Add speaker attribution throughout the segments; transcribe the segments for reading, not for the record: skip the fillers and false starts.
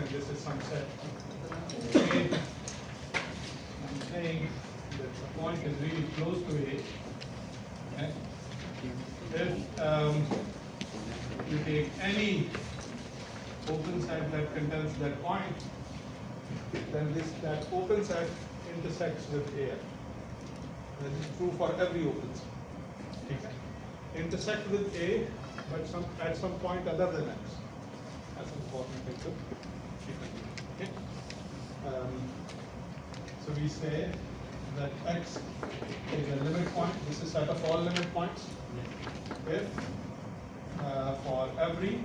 Speaker 1: that this is some set A. I'm saying that the point is really close to A. Okay? If you take any open set that contains that point, then that open set intersects with A. That is true for every open set. Okay? Intersect with A, but at some point other than X. That's an important thing to keep in mind. Okay? So we say that X is a limit point. This is set of all limit points. If for every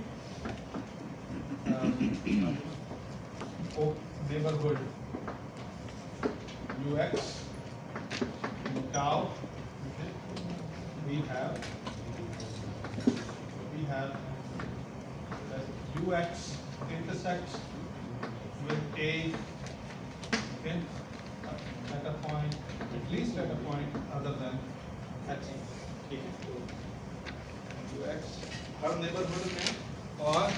Speaker 1: neighborhood Ux in tau, okay, we have that Ux intersects with A, okay, at a point, at least at a point other than X. Okay. Ux, her neighborhood में और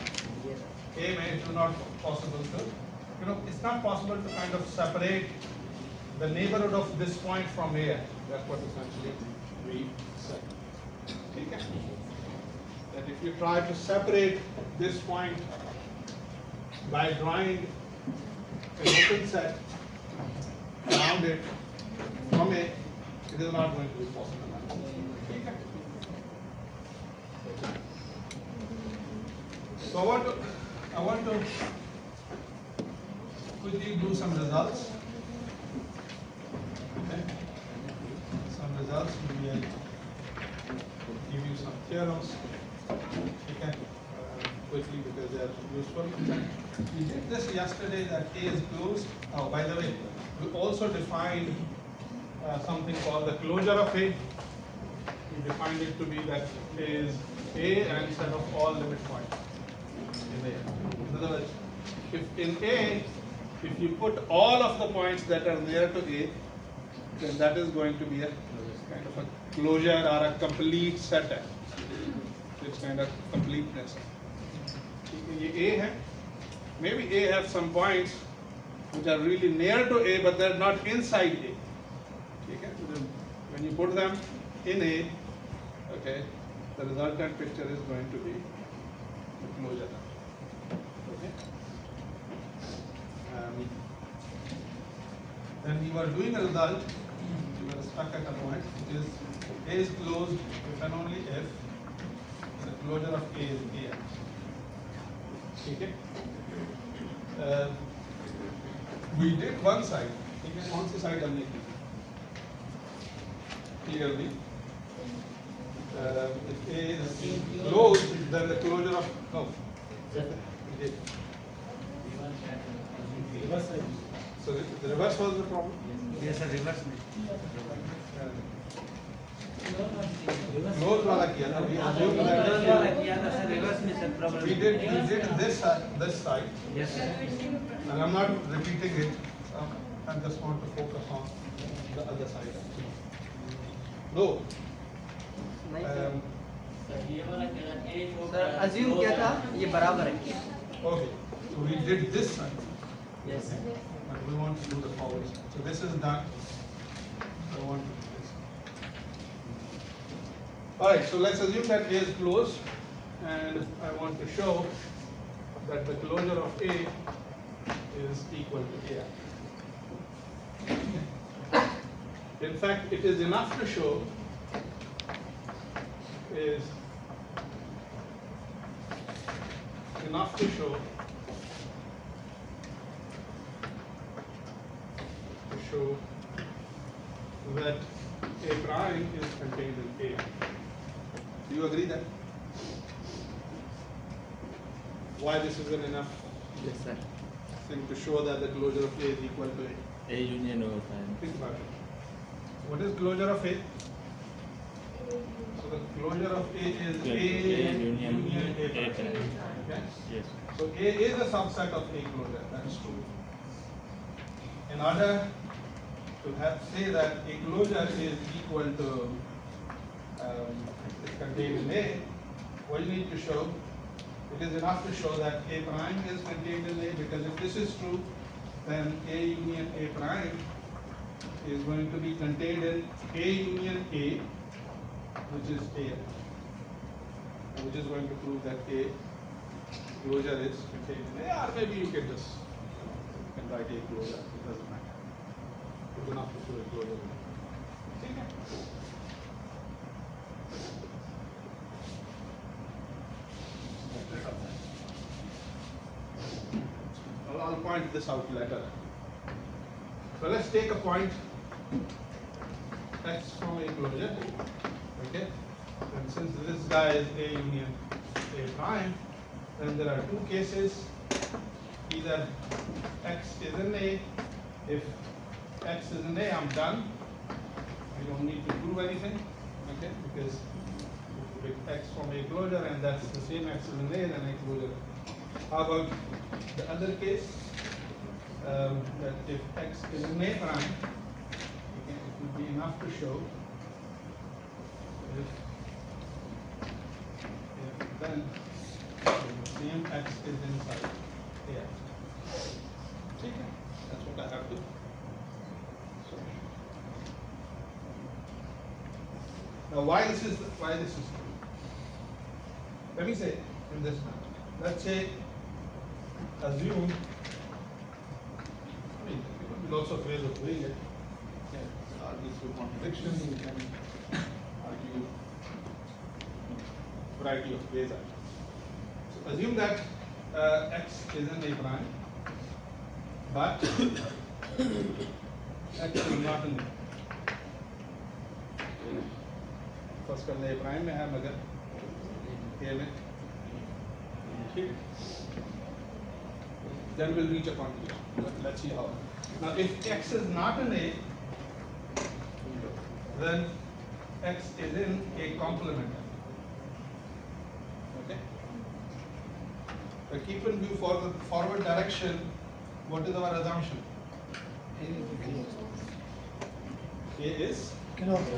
Speaker 1: A में it is not possible to, it's not possible to kind of separate the neighborhood of this point from A. That's what essentially we said. Okay. That if you try to separate this point by drawing an open set around it from A, it is not going to be possible. Okay. So I want to quickly do some results. Okay. Some results. We will give you some theorems. Okay. Quickly because they are useful. We did this yesterday that A is closed. Oh, by the way, we also defined something called the closure of A. We defined it to be that A is A and set of all limit points in A. In other words, if in A, if you put all of the points that are near to A, then that is going to be a kind of a closure or a complete set. It's kind of completeness. ये A है. Maybe A has some points which are really near to A, but they're not inside A. Okay? So when you put them in A, okay, the resultant picture is going to be the closure. Okay? Then we were doing a result, we were stuck at a point, which is A is closed if and only if the closure of A is A. Okay? We did one side. Okay? कौन सी side हमने की? Clearly, if A is closed, then the closure of no. We did. So the reverse was the problem.
Speaker 2: Yes, sir, reverse में.
Speaker 1: Close वाला किया था. We assumed
Speaker 2: Reverse वाला
Speaker 1: that
Speaker 2: किया था सर, reverse में sir problem.
Speaker 1: we did this side,
Speaker 2: Yes, sir.
Speaker 1: and I'm not repeating it. I just want to focus on the other side. No.
Speaker 2: Sir assume क्या था? ये बराबर है.
Speaker 1: Okay. So we did this side,
Speaker 2: Yes, sir.
Speaker 1: and we want to do the forward side. So this is done. I want to do this. All right. So let's assume that A is closed, and I want to show that the closure of A is equal to A. In fact, it is enough to show that A prime is contained in A. Do you agree that? Why this is an enough
Speaker 2: Yes, sir.
Speaker 1: thing to show that the closure of A is equal to A?
Speaker 3: A union होता है.
Speaker 1: Think about it. What is closure of A? So the closure of A is A union A prime. Okay?
Speaker 3: Yes.
Speaker 1: So A is a subset of A closure. That is true. In order to say that A closure is equal to is contained in A, what you need to show it is enough to show that A prime is contained in A, because if this is true, then A union A prime is going to be contained in A union A, which is A, which is going to prove that A closure is contained in A, or maybe you can just write A closure, it doesn't matter. It's enough to show a closure. ठीक है? I'll point this out later. So let's take a point X from a closure. Okay? And since this guy is A union A prime, then there are two cases. Either X is in A. If X is in A, I'm done. I don't need to prove anything. Okay? Because with X from a closure and that's the same X is in A, then A closure. How about the other case? That if X is in A prime, okay, it would be enough to show if then the same X is inside A. Okay, that's what I have to. So, now why this is true? Let me say in this manner. Let's say assume. I mean, there could be lots of ways of doing it. You can argue through contradiction, you can argue a variety of ways. So assume that X is in A prime, but X is not in A. First करना A prime में है मगर A में ठीक है. Then we'll reach a conclusion. Let's see how. Now, if X is not in A, then X is in a complement. Okay. But keep in view for the forward direction. What is our assumption? A is closed.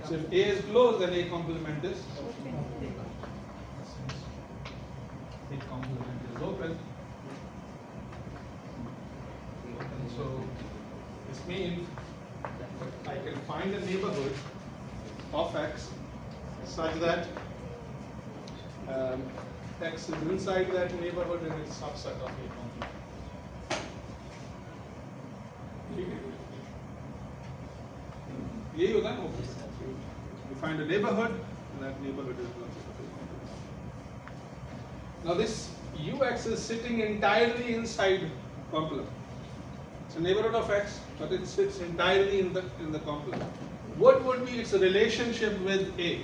Speaker 1: So if A is closed, then A complement is A complement is open. And so this means I can find a neighborhood of X such that X is inside that neighborhood and it's subset of A complement. यही होगा ना. You find a neighborhood and that neighborhood is one set of A complement. Now this UX is sitting entirely inside complement. It's a neighborhood of X, but it sits entirely in the complement. What would be its relationship with A?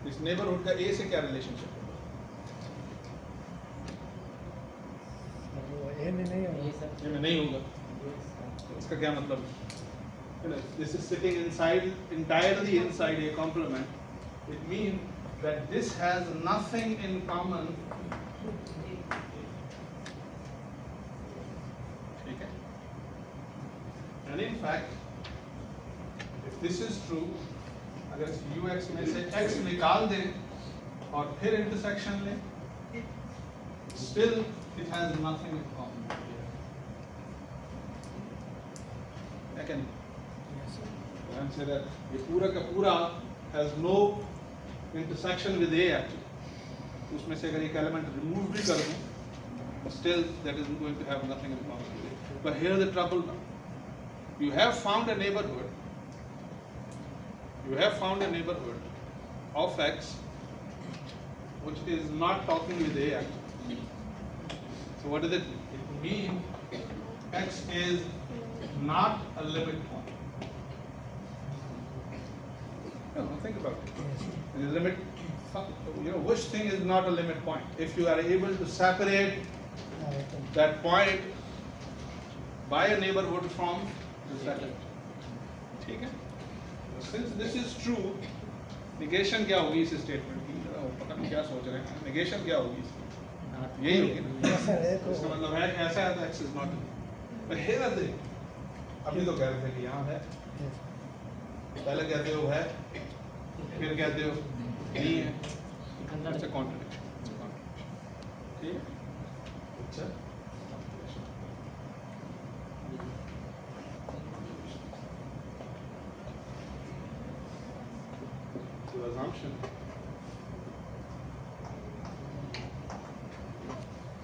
Speaker 1: इस neighborhood का A से क्या relationship है?
Speaker 4: ए में नहीं होगा।
Speaker 1: A में नहीं होगा. इसका क्या मतलब? This is sitting entirely inside a complement. It means that this has nothing in common. ठीक है? And in fact, if this is true, अगर इस UX में से X निकाल दें और फिर intersection लें, still it has nothing in common. I can say that ये पूरा का पूरा has no intersection with A actually. उसमें से अगर एक element remove भी कर दूं, still that is going to have nothing in common with A. But here the trouble now. You have found a neighborhood. You have found a neighborhood of X which is not talking with A actually. So what does it mean? It means X is not a limit point. No, think about it. The limit, which thing is not a limit point? If you are able to separate that point by a neighborhood from the second. ठीक है? Since this is true, negation क्या होगी इस statement की? पता नहीं क्या सोच रहे हैं? Negation क्या होगी इसकी? यही होगी ना? इसका मतलब है कि ऐसा है तो X is not. But here are the अभी तो कह रहे थे कि यहाँ है. पहले कहते हो है फिर कहते हो नहीं है, it's a contradiction. ठीक है? It's a so assumption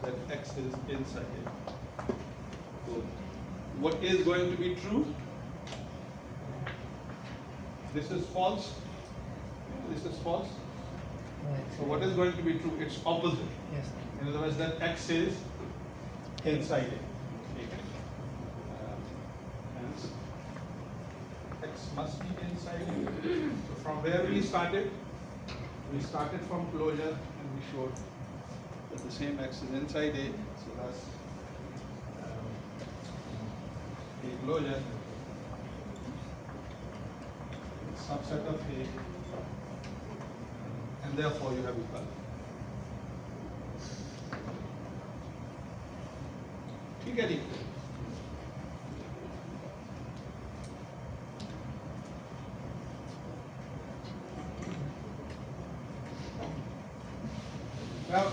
Speaker 1: that x is inside it. So what is going to be true? This is false. This is false. So what is going to be true? It's opposite.
Speaker 2: Yes.
Speaker 1: In other words, that x is inside it. Okay. Hence, x must be inside it. So from where we started? We started from closure and we showed that the same x is inside A. So that's a closure. Subset of A. And therefore you have equal. ठीक है जी. Now,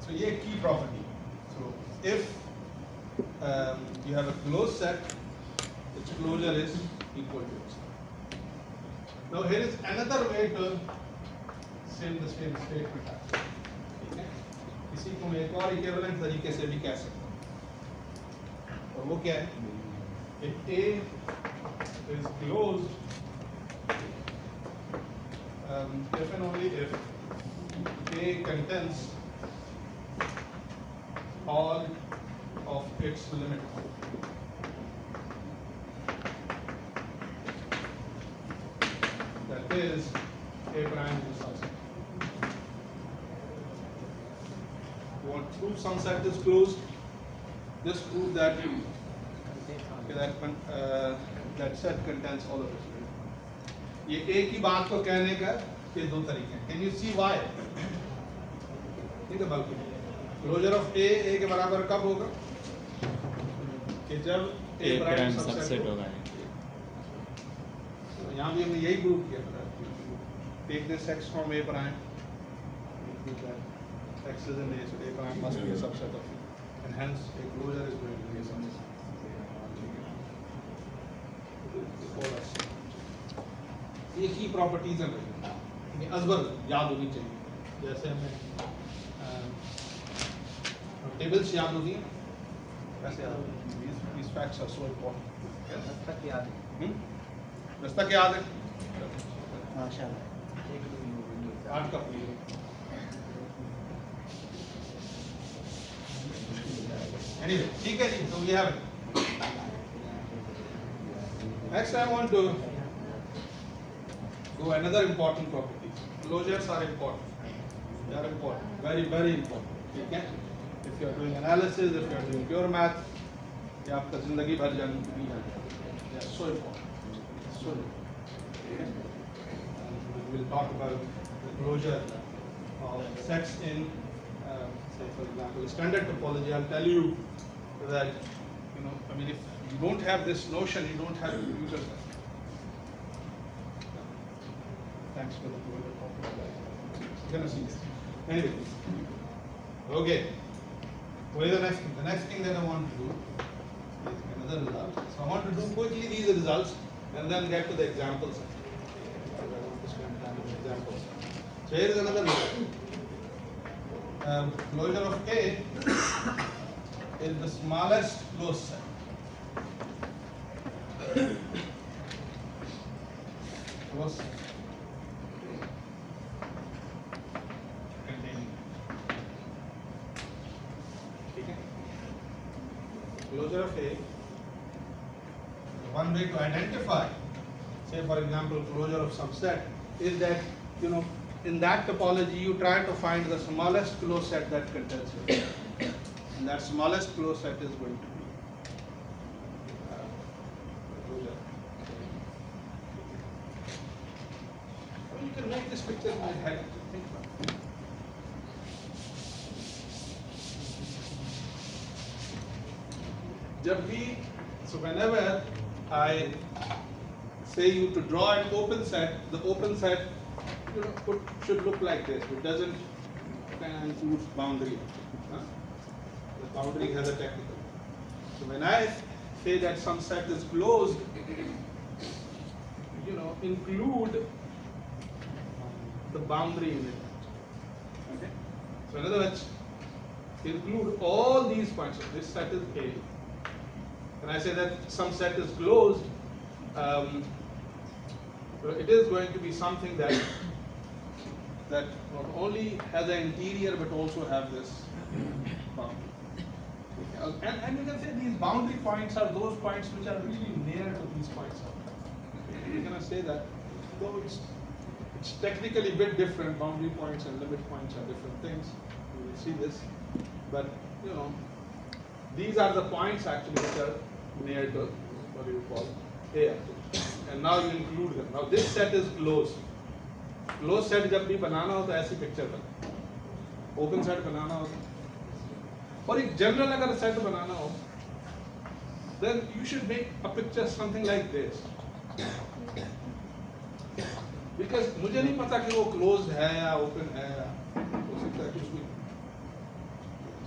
Speaker 1: so ये key property. So if you have a closed set, its closure is equal to itself. Now here is another way to say the same statement. ठीक है? इसी को मैं एक और इक्विवेलेंट तरीके से भी कह सकता हूँ. और वो क्या है? If A is closed, if and only if A contains all of its limit. That is A prime is a subset. You want to prove some set is closed? Just prove that that set contains all of its limit. ये A की बात को कहने का ये दो तरीके हैं. Can you see why? ठीक है बल्कि क्लोजर ऑफ A के बराबर कब होगा? कि जब A प्राइम सबसेट होगा. तो यहाँ भी हमने यही प्रूव किया था. Take this x from A prime. X is in A, so A prime must be a subset of A, and hence a closure is going to be a subset. ये की प्रॉपर्टीज हैं. अजबर याद होनी चाहिए. जैसे हमें टेबल्स याद होती हैं. कैसे याद होती हैं? These facts are so important. Yes?
Speaker 2: अब तक याद है.
Speaker 1: बस तक याद है.
Speaker 2: माशाल्लाह.
Speaker 1: आठ का पूरी. Anyway, ठीक है जी. So we have it. Next I want to go another important property. Closures are important. They are important. Very, very important. ठीक है? If you are doing analysis, if you are doing pure math, ये आपका जिंदगी भर जाने नहीं जाएगा. They are so important. So important. Okay? And we will talk about the closure of sets in, say for example, standard topology. I'll tell you that, I mean, if you don't have this notion, you don't have computers. Thanks for the you're gonna see this. Anyway, okay. What is the next thing? The next thing that I want to do is another result. So I want to do quickly these results and then get to the examples. I want to spend time on examples. So here is another result. Closure of A is the smallest closed set. Closed set. Containing. Okay. Closure of A. One way to identify, say for example, closure of some set is that, in that topology you try to find the smallest closed set that contains it. And that smallest closed set is going to be closure. You can make this picture in my head. Think about it. जब भी, so whenever I say you to draw an open set, the open set, should look like this. It doesn't include boundary. Huh? The boundary has a technical. So when I say that some set is closed, include the boundary in it. Okay. So in other words, include all these points. So this set is A. When I say that some set is closed, it is going to be something that not only has an interior but also have this boundary. And you can say these boundary points are those points which are really near to these points. You're going to say that, though it's technically a bit different, boundary points and limit points are different things. You will see this. But, these are the points actually which are near to what you call A. And now you include them. Now this set is closed. Closed set जब भी बनाना हो तो ऐसी picture बना. Open set बनाना हो और एक general अगर सेट बनाना हो, then you should make a picture something like this. Because मुझे नहीं पता कि वो closed है या open है या हो सकता है कुछ भी.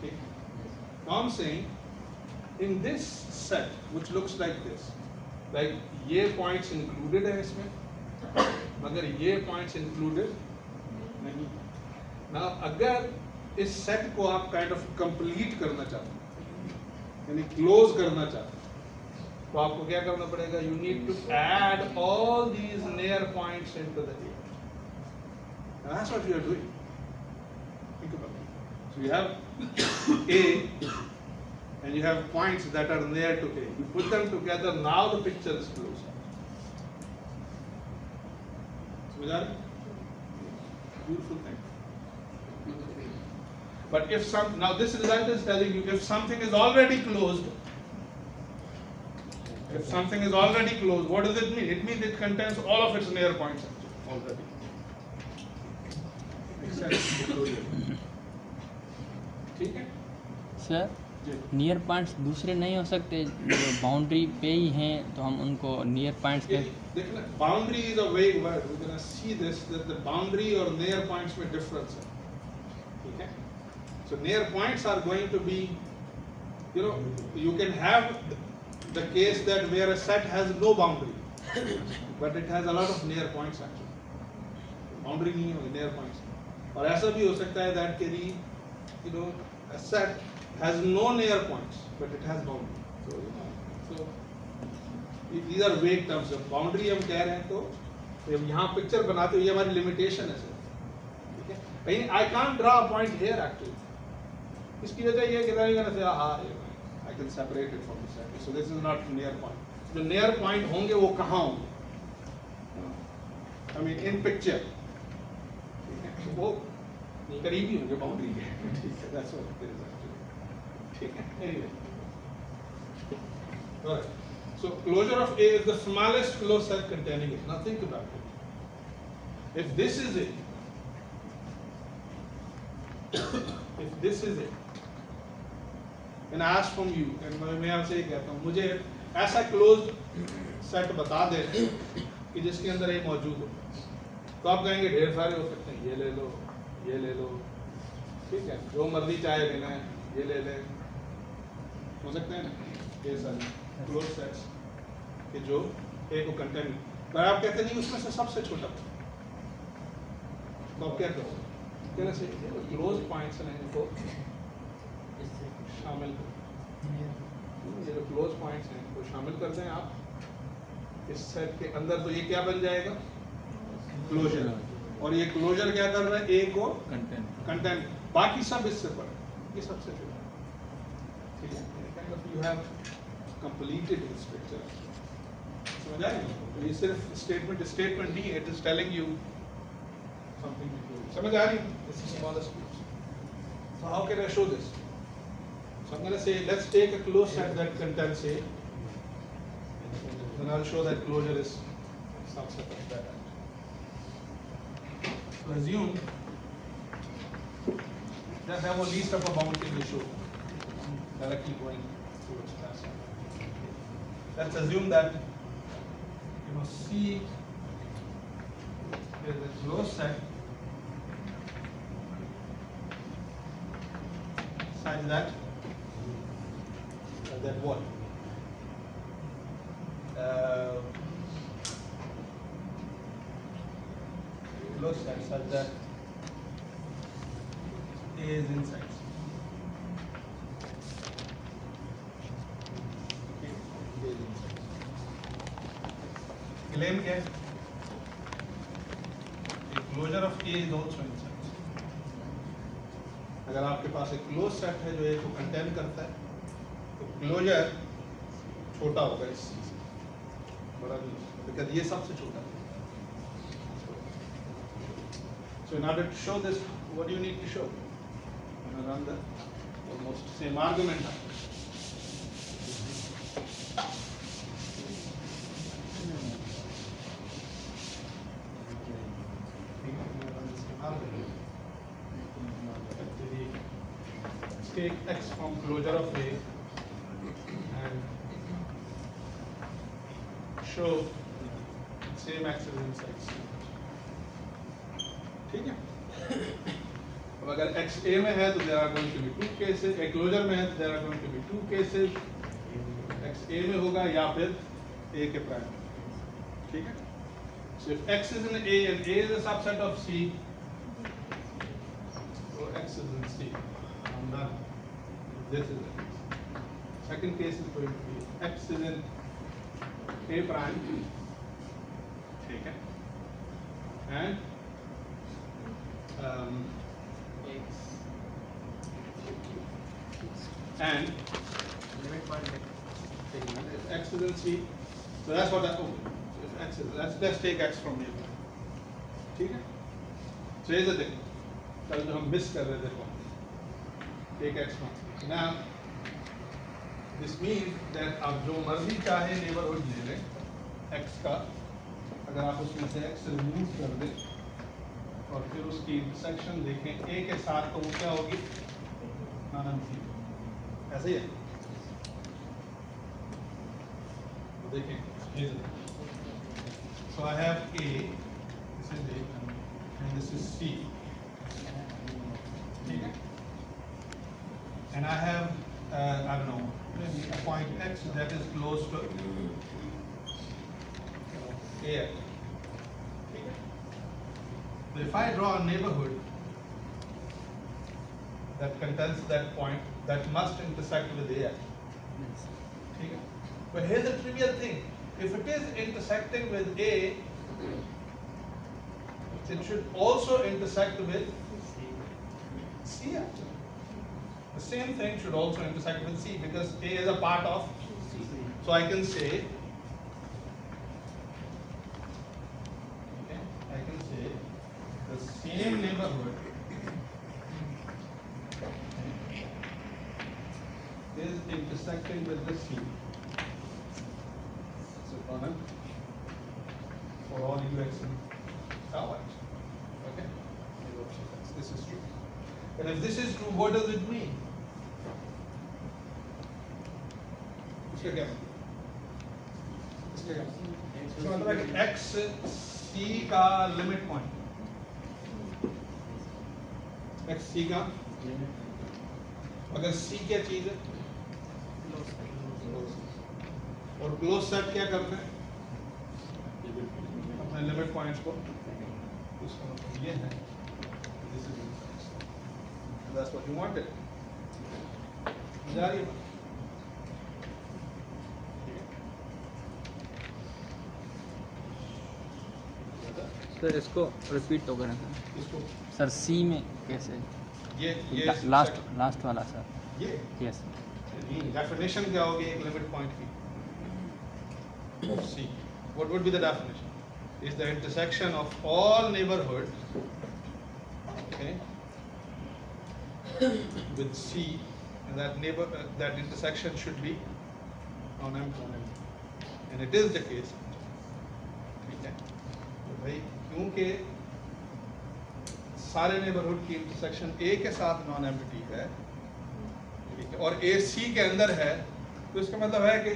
Speaker 1: ठीक. Now I'm saying in this set which looks like this, like ये points included है इसमें, मगर ये points included नहीं. Now अगर इस सेट को आप काइंड ऑफ कंप्लीट करना चाहते हैं, यानी क्लोज करना चाहते हैं, तो आपको क्या करना पड़ेगा? You need to add all these near points into the A. That's what you are doing. Think about it. So you have A and you have points that are near to A. You put them together, now the picture is closed. समझ आ रहा है? Beautiful thing. But if now this result is telling you if something is already closed, what does it mean? It means it contains all of its near points already. Makes sense? ठीक है?
Speaker 4: Sir, near points दूसरे नहीं हो सकते जो boundary पे ही हैं तो हम उनको नियर पॉइंट्स के
Speaker 1: देखना, boundary is a vague word. We can see this that the boundary और नियर पॉइंट्स में डिफरेंस है. ठीक है? So near points are going to be, you can have the case that where a set has no boundary, but it has a lot of near points actually. Boundary नहीं है, near points. और ऐसा भी हो सकता है that a set has no near points, but it has boundary. So these are vague terms. जब boundary हम कह रहे हैं तो जब यहाँ picture बनाते हो ये हमारी limitation है सर. ठीक है? I can't draw a point here actually. इसकी वजह ये कि I can separate it from the set. So this is not near point. जो near point होंगे वो कहाँ होंगे? I mean in picture. तो वो करीबी होंगे boundary के. ठीक है, that's what it is actually. ठीक है. Anyway. Alright. So closure of A is the smallest closed set containing it. Now think about it. If this is it, and I ask from you, and मैं आपसे ये कहता हूँ, मुझे ऐसा close set बता दे कि जिसके अंदर ये मौजूद हो, तो आप कहेंगे ढेर सारे हो सकते हैं, ये ले लो, ठीक है, जो मर्जी चाहे लेना है, ये ले लें, हो सकते हैं ना ये सारे क्लोज सेट्स कि जो ए को कंटेन, पर आप कहते नहीं उसमें से सबसे छोटा, तो आप क्या करो? कहना चाहिए क्लोज पॉइंट्स हैं इनको शामिल करें, ये जो क्लोज पॉइंट्स हैं इनको शामिल कर दें आप इस सेट के अंदर, तो ये क्या बन जाएगा? क्लोजर. और ये क्लोजर क्या कर रहा है? ए को कंटेंट, बाकी सब इससे बड़ा, ये सबसे छोटा. ठीक है? You have completed this picture. समझ आएगा? ये सिर्फ स्टेटमेंट नहीं है, it is telling you something. समझ आ रही? This is smallest groups. So how can I show this? So I'm going to say, let's take a closed set that contains A. Then I'll show that closure is some set of that. So assume that I have a least of a boundary ratio directly going towards that. let's assume that C is a closed set such that what? Closed set such that A is inside. Claim क्या है? Closure of A is also inside. अगर आपके पास एक close set है जो A को contain करता है, तो क्लोजर छोटा होगा इस चीज से, बड़ा नहीं, because ये सबसे छोटा है. So in order to show this, what do you need to show? Run the almost same argument. Let's take X from closure of A and show same axis inside C. ठीक है? अब अगर X A में है तो there are going to be two cases, एक closure में है तो there are going to be two cases, X A में होगा या फिर A के प्राइम. ठीक है? So if X is in A and A is a subset of C, so X is in C. I'm done. This is it. Second case is going to be X is in A prime. ठीक है? And limit point if X is in C, so that's what that. Oh, if X is, let's take X from here. ठीक है? So here's the thing. कल जो हम miss कर रहे थे वो. Take X from. Now this means that आप जो मर्जी चाहे नेबरहुड ले लें X का, अगर आप उसमें से X रिमूव कर दें और फिर उसकी इंटरसेक्शन देखें A के साथ, तो वो क्या होगी? ऐसे ही है. तो देखें, so I have A, this is A, and this is C. ठीक है? And I have, I don't know, maybe a point X that is close to A. So if I draw a neighborhood that contains that point, that must intersect with A. ठीक है? But here's the trivial thing. If it is intersecting with A, it should also intersect with C actually. The same thing should also intersect with C because A is a part of C. So I can say, okay, I can say the same neighborhood is intersecting with the C. So column for all UX and tau X. Okay? This is true. And if this is true, what does it mean? इसका क्या मतलब? इसका क्या मतलब? इसका मतलब है कि X C का लिमिट पॉइंट. X C का अगर C क्या चीज है? और क्लोज सेट क्या करते हैं? अपने लिमिट पॉइंट्स को, उसका मतलब ये है. This is that's what you wanted. मजा आ रही है?
Speaker 4: सर इसको रिपीट तो करें सर.
Speaker 1: इसको
Speaker 4: सर सी में कैसे?
Speaker 1: ये
Speaker 4: लास्ट वाला सर.
Speaker 1: ये
Speaker 4: यस.
Speaker 1: डेफिनेशन क्या होगी एक लिमिट पॉइंट की? C. What would be the definition? Is the intersection of all neighborhoods, okay, with C, and that intersection should be non-empty, and it is the case. ठीक है? तो भाई क्योंकि सारे नेबरहुड की इंटरसेक्शन A के साथ नॉन-एम्प्टी है, ठीक है, और A C के अंदर है, तो इसका मतलब है कि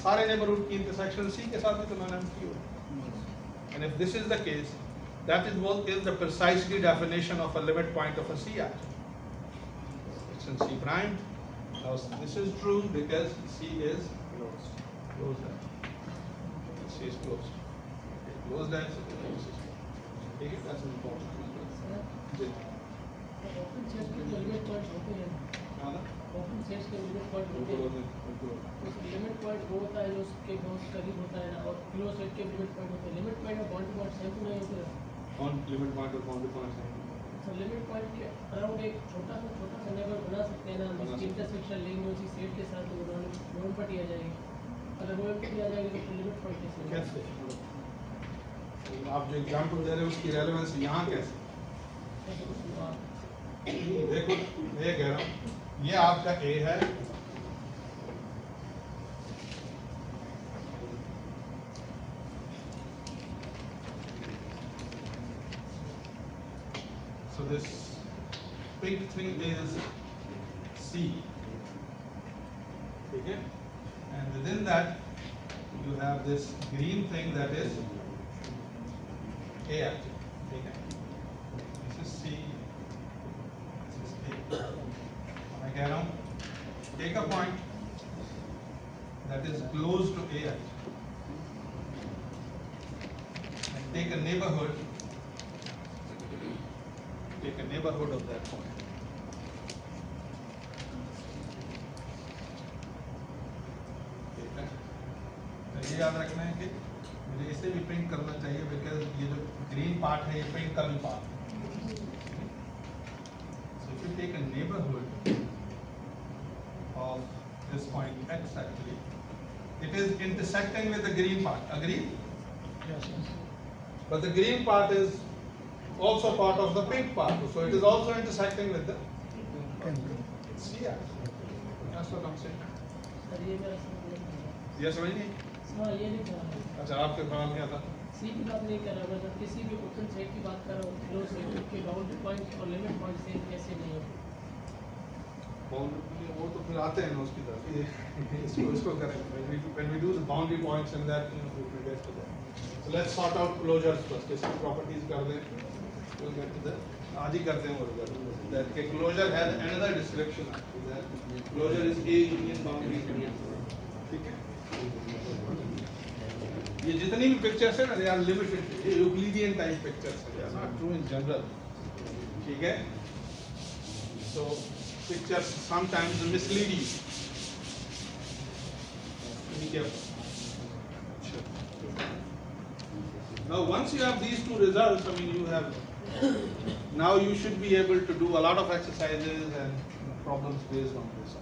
Speaker 1: सारे नेबरहुड की इंटरसेक्शन सी के साथ भी तो नॉन एम्प्टी हो. And if this is the case, that is what is the precisely definition of a limit point of a C adjoint. It's in C prime. Now this is true because C is closed. C is closed. Closed as ठीक है, that's important.
Speaker 5: Open sets के जो limit points होते हैं,
Speaker 1: हाँ ना?
Speaker 5: Open sets के limit point होते हैं, उस लिमिट पॉइंट वो होता है जो उसके बहुत करीब होता है ना, और क्लोज सेट के लिमिट पॉइंट होते हैं. लिमिट पॉइंट और बाउंड्री पॉइंट सेम तो नहीं होते हैं.
Speaker 1: कौन लिमिट पॉइंट और बाउंड्री पॉइंट है?
Speaker 5: तो लिमिट पॉइंट के अराउंड एक छोटा सा नेबर बना सकते हैं ना, हम इसकी इंटरसेक्शन लेंगे उसी सेट के साथ, वो नॉन पटी आ जाएगी. अगर वो एम्प्टी आ जाएगी तो फिर लिमिट पॉइंट कैसे होगा?
Speaker 1: कैसे? आप जो एग्जाम्पल दे रहे हो उसकी रेलेवेंस यहाँ कैसे? देखो मैं ये कह रहा हूँ, ये आपका A है, so this big thing is C, ठीक है, and within that you have this green thing that is A actually, ठीक है, this is C. मैं कह रहा हूँ take a point that is close to A and take a neighborhood of that point. ठीक है, ये याद रखना है कि मुझे इसे भी प्रिंट करना चाहिए बिकॉज ये जो ग्रीन पार्ट है ये प्रिंट का भी पार्ट है. If you take a neighborhood of this point X actually, it is intersecting with the green part. Agree?
Speaker 5: Yes.
Speaker 1: But the green part is also part of the pink part, so it is also intersecting with the C actually. That's what I'm saying.
Speaker 5: Sir ये मेरा समझ नहीं.
Speaker 1: ये समझ नहीं?
Speaker 5: हाँ ये नहीं कर रहा हूँ.
Speaker 1: अच्छा, आपके सवाल क्या था?
Speaker 5: सी की बात नहीं कर रहा, मैं जब किसी भी ओपन सेट की बात कर रहा हूँ, क्लोज सेट के बाउंड्री पॉइंट और लिमिट पॉइंट सेम कैसे नहीं होते?
Speaker 1: Boundary, वो तो फिर आते हैं ना उसकी तरफ. इसको करेंगे. When we do the boundary points and that, we will get to that. So let's sort out closures first. इसकी properties कर दें. We'll get to that. आज ही करते हैं वो रिजल्ट. That के closure has another description. That closure is A union boundary. ठीक है? ये जितनी भी पिक्चर्स है ना, they are limited. ये यूक्लिडियन टाइप पिक्चर्स है. They are not true in general. ठीक है? So pictures sometimes mislead you. Be careful. Now once you have these two results, I mean you have, now you should be able to do a lot of exercises and problems based on this.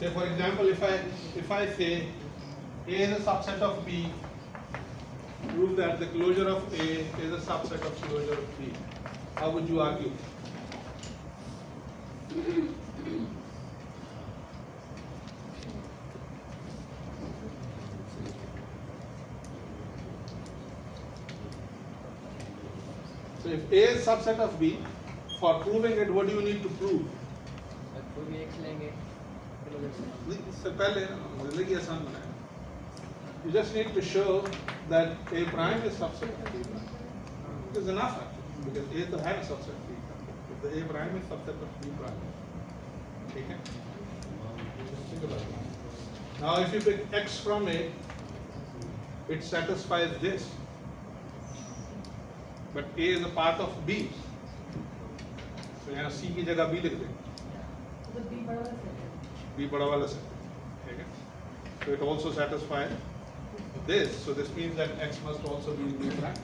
Speaker 1: Say for example, if I say A is a subset of B, prove that the closure of A is a subset of closure of B. How would you argue? So if A is subset of B, for proving it, what do you need to prove? इससे पहले जिंदगी आसान बनाए. You just need to show that A prime is subset of B prime. It is enough actually, because A तो है subset of B prime. If the A prime is subset of B prime, ठीक है? Think about it. Now if you pick X from A, it satisfies this. But A is a part of B. So यहाँ C की जगह B लिख देंगे.
Speaker 5: तो B बड़ा वाला सेट है.
Speaker 1: B बड़ा वाला set. ठीक है? So it also satisfies this. So this means that X must also be B prime.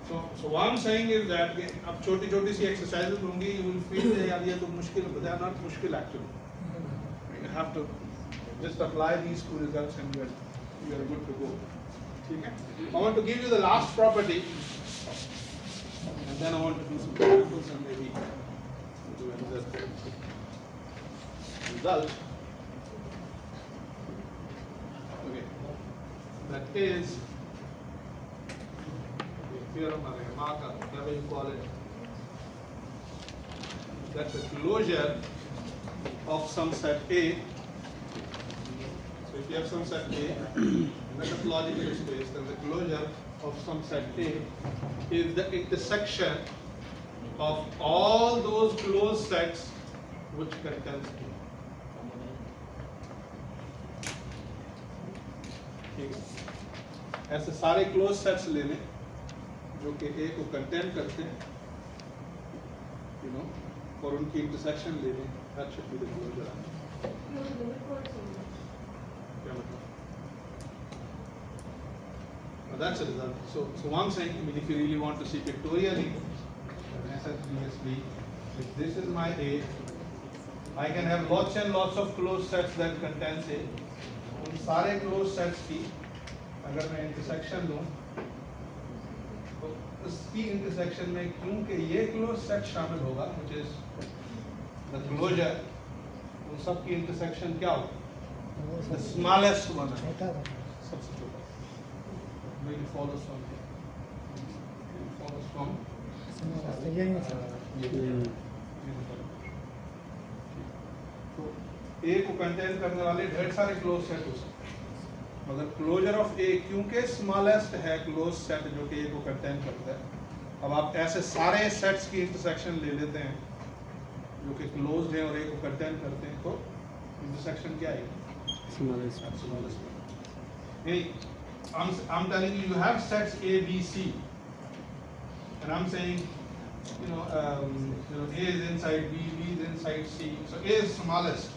Speaker 1: So what I'm saying is that अब छोटी-छोटी सी exercises होंगी, you will feel that यार ये तो मुश्किल है, but they are not मुश्किल actually. You have to just apply these two results and you are good to go. ठीक है? I want to give you the last property, and then I want to do some examples and maybe do another result. Okay, that is theorem or marker, whatever you call it. That the closure of some set A if you have some set A in a topological space, then the closure of some set A is the intersection of all those closed sets which contains A. ठीक है, ऐसे सारे close sets ले लें जो कि A को contain करते हैं, you know, और उनकी इंटरसेक्शन ले लें, that should be the closure. क्या मतलब? Now that's a result. So one saying, I mean, if you really want to see pictorially, as I said previously, if this is my A, I can have lots and lots of closed sets that contains A. उन सारे closed sets की अगर मैं intersection लूँ, तो उसकी intersection में क्योंकि ये closed set शामिल होगा, which is the closure, उन सब की इंटरसेक्शन क्या होगी? The smallest one, सबसे छोटा. Really follows from here. Really follows from. तो A को कंटेन करने वाले ढेर सारे क्लोज सेट हो सकते हैं, मगर क्लोजर ऑफ A क्योंकि स्मॉलेस्ट है क्लोज सेट जो कि A को कंटेन करता है. अब आप ऐसे सारे सेट्स की इंटरसेक्शन ले लेते हैं जो कि क्लोज्ड है और A को कंटेन करते हैं, तो इंटरसेक्शन क्या आएगी? Smallest. I'm telling you, you have sets A, B, C, and I'm saying, A is inside B, B is inside C. So A is smallest,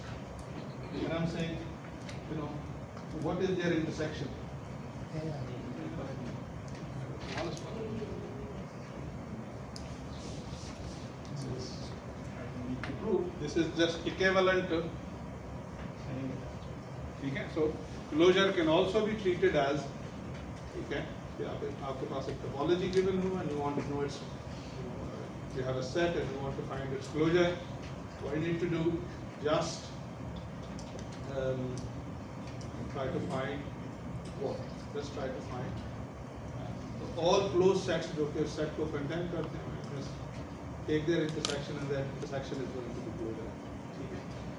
Speaker 1: and I'm saying, what is their intersection? Smallest one. To prove this is just equivalent to. Okay, so closure can also be treated as. Okay, आपके पास एक topology given हुआ and you want to know its, you have a set and you want to find its closure. What you need to do, just try to find what? Just try to find all closed sets जो कि set को contain करते हैं. Just take their intersection and that intersection is going to be closure.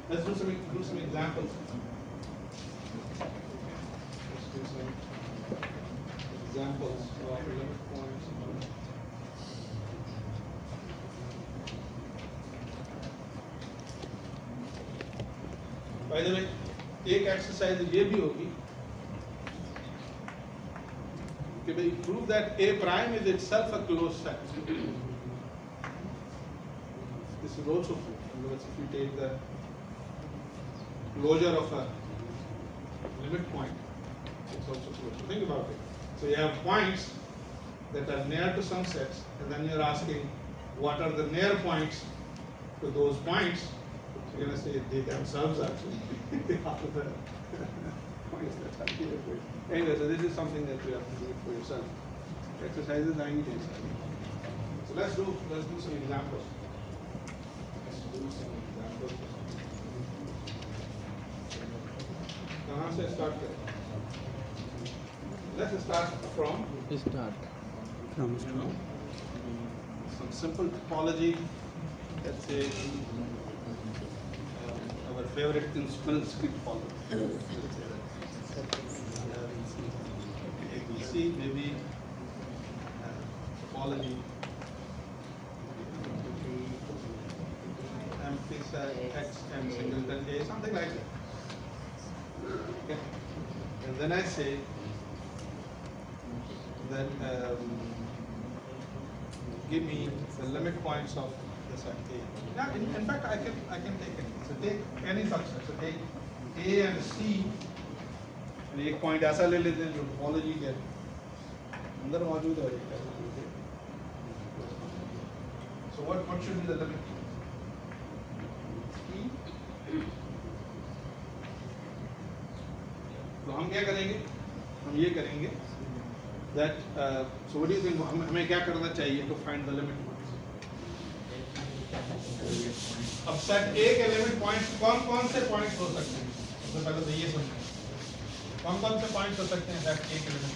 Speaker 1: Let's do some examples. Let's do some examples of limit points. By the way, एक exercise ये भी होगी कि भाई prove that A prime is itself a closed set. This is also true. In other words, if you take the closure of a limit point, it's also closed. So think about it. So you have points that are near to some sets, and then you're asking what are the near points to those points. You're going to say they themselves actually after the points that are here for you. Anyway, so this is something that you have to do it for yourself. Exercises are engaged. So let's do some examples. Let's do some examples. कहाँ से start करें? Let's start from some simple topology. Let's say our favorite Inspersky topology. ABC, maybe topology. Empty set X and singleton A, something like that. Okay. And then I say that give me the limit points of the set A. Now, in fact, I can take it. So take any subset. So take A and C, and एक point ऐसा ले लेते हैं जो topology के अंदर मौजूद है. So what should be the limit? तो हम क्या करेंगे? हम ये करेंगे that so what do you think? हमें क्या करना चाहिए to find the limit points? अब set A के limit points कौन से points हो सकते हैं? सबसे पहले तो ये समझें. कौन से points हो सकते हैं set A के limit?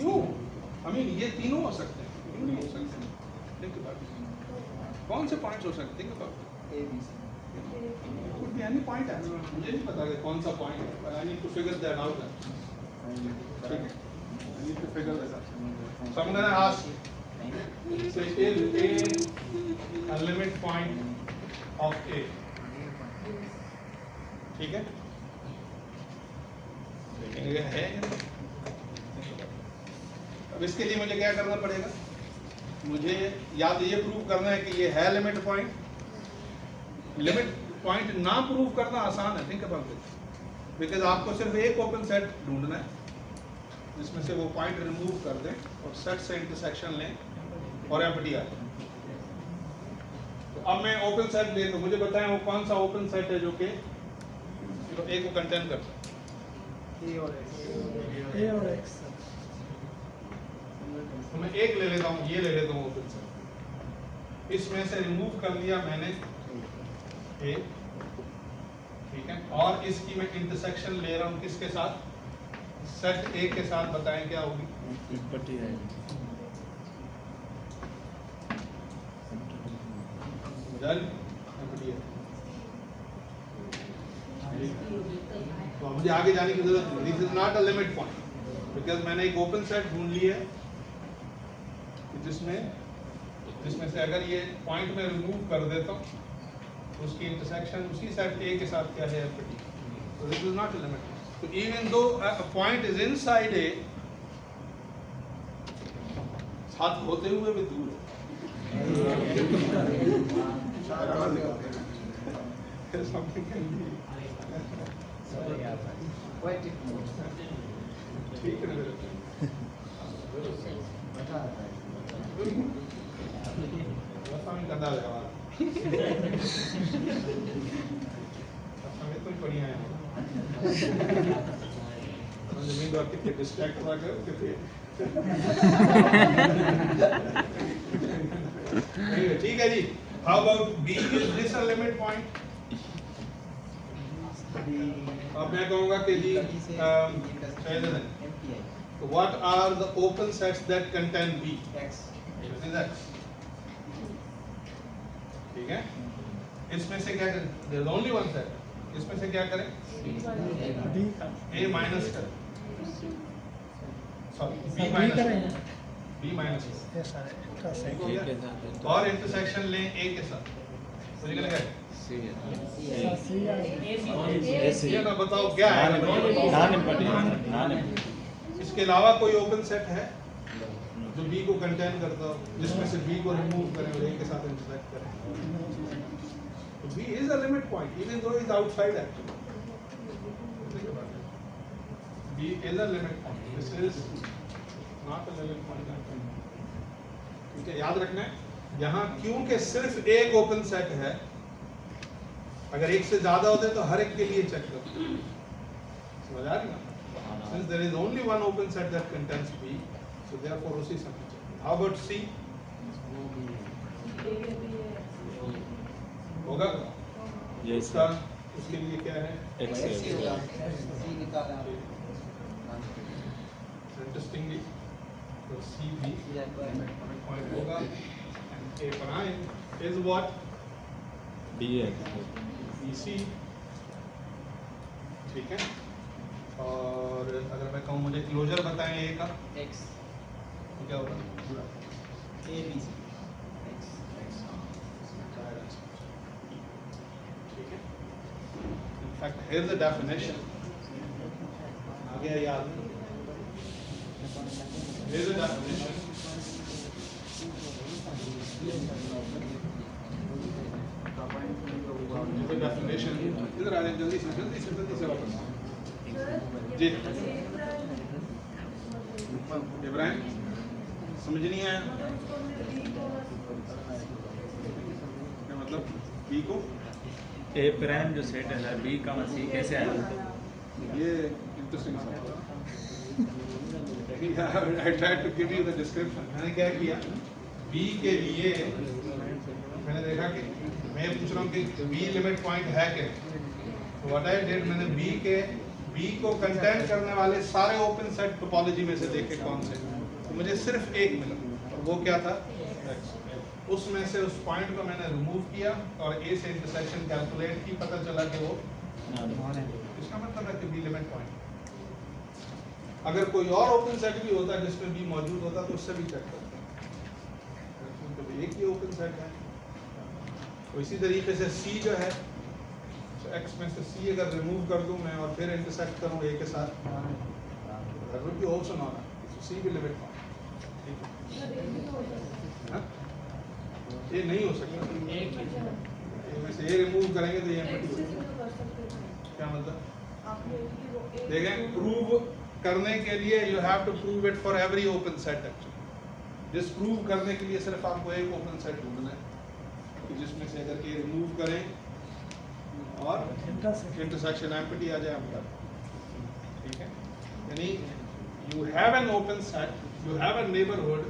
Speaker 1: क्यों? I mean ये तीनों हो सकते हैं. तीनों हो सकते हैं. Think about it. कौन से points हो सकते हैं? Think about it.
Speaker 2: A, B, C.
Speaker 1: Could be any point है, मुझे नहीं पता कि कौन सा point है, but I need to figure that out. ठीक है? I need to figure that out. So I'm gonna ask, say is A a limit point of A? ठीक है? देखेंगे है। अब इसके लिए मुझे क्या करना पड़ेगा? मुझे या तो ये प्रूव करना है कि ये है लिमिट पॉइंट। लिमिट पॉइंट ना प्रूव करना आसान है, थिंक अबाउट इट, बिकॉज आपको सिर्फ एक ओपन सेट ढूंढना है जिसमें से वो पॉइंट रिमूव कर दें और सेट से इंटरसेक्शन लें और एम्प्टी आ जाए। तो अब मैं ओपन सेट ले तो मुझे बताएं वो कौन सा ओपन सेट है जो कि ए को कंटेन करता है।
Speaker 5: ए और एक्स
Speaker 1: तो मैं एक ले लेता हूँ, ये ले लेता हूँ ओपन सेट, इसमें से रिमूव कर लिया मैंने ए, ठीक है, और इसकी मैं इंटरसेक्शन ले रहा हूँ किसके साथ? सेट ए के साथ। बताएं क्या होगी?
Speaker 3: पट्टी है
Speaker 1: तो मुझे आगे जाने की जरूरत नहीं। This is not a limit point, because मैंने एक ओपन सेट ढूंढ लिया है जिसमें से अगर ये पॉइंट में रिमूव कर देता हूँ तो उसकी इंटरसेक्शन उसी सेट ए के साथ क्या है? एम्प्टी। तो this is not a limit. So even though a point is inside A, साथ होते हुए भी दूर है। Something can be. ठीक है ना मेरे? Something करना है हमारा। Something तो बढ़िया है। जमीन दो कितने डिस्ट्रैक्ट हुआ करो कितने। ठीक है जी। How about B? Is this a limit point? अब मैं कहूँगा कि जी what are the open sets that contain B? X. This is X. ठीक है? इसमें से क्या करें? There is only one set. इसमें से क्या करें? A माइनस करें। Sorry B minus B minus और इंटरसेक्शन लें A के साथ तो निकलेगा ये ना बताओ क्या है? इसके अलावा कोई ओपन सेट है जो B को कंटेन करता हो जिसमें से B को रिमूव करें और A के साथ इंटरसेक्ट करें? तो B is a limit point even though it is outside actually. B is a limit point. This is not a limit point. ठीक है, याद रखना है यहाँ क्योंकि सिर्फ एक ओपन सेट है, अगर एक से ज्यादा होते तो हर एक के लिए चेक करो। समझ आ रही ना? Since there is only one open set that contains B, so therefore उसी सब में check। How about C? होगा? उसका उसके लिए क्या है? Interestingly, so CB point होगा and A prime is what? BC, ठीक है। और अगर मैं कहूँ मुझे क्लोजर बताएं A का
Speaker 2: X
Speaker 1: तो क्या होगा?
Speaker 2: ABC
Speaker 1: ठीक है। In fact, here's the definition. आ गया याद? Here's the definition. Here's the definition. इधर आ जाए जल्दी से वापस। जी इब्राहिम समझ नहीं आया क्या मतलब? बी को
Speaker 3: ए प्राइम जो सेट है बी का सी कैसे आया?
Speaker 1: ये interesting I tried to give you the description. मैंने क्या किया बी के लिए मैंने देखा कि मैं पूछ रहा हूँ कि बी लिमिट पॉइंट है क्या? तो व्हाट आई डिड, मैंने बी को कंटेन करने वाले सारे ओपन सेट टोपोलॉजी में से देखे कौन से, तो मुझे सिर्फ एक मिला और वो क्या था? X. उसमें से उस पॉइंट को मैंने रिमूव किया और ए से इंटरसेक्शन कैलकुलेट की, पता चला कि वो इसका मतलब है कि बी लिमिट पॉइंट। अगर कोई और ओपन सेट भी होता जिसमें बी मौजूद होता तो उससे भी चेक करते हैं, तो एक ही ओपन सेट है। तो इसी तरीके से सी जो है, एक्स में से सी अगर रिमूव कर दूं मैं और फिर इंटरसेक्ट करूं ए के साथ, that will be also not, so C भी लिमिट पॉइंट। हाँ? ये नहीं हो सकता, ए में से ए रिमूव करेंगे तो ये एम्प्टी हो जाएगा। क्या मतलब? देखें, प्रूव करने के लिए you have to prove it for every open set. Actually disprove करने के लिए सिर्फ आपको एक ओपन सेट ढूंढना है कि जिसमें से अगर ए रिमूव करें और इंटरसेक्शन एम्प्टी आ जाए आपका, ठीक है। यानी you have an open set, you have a neighbourhood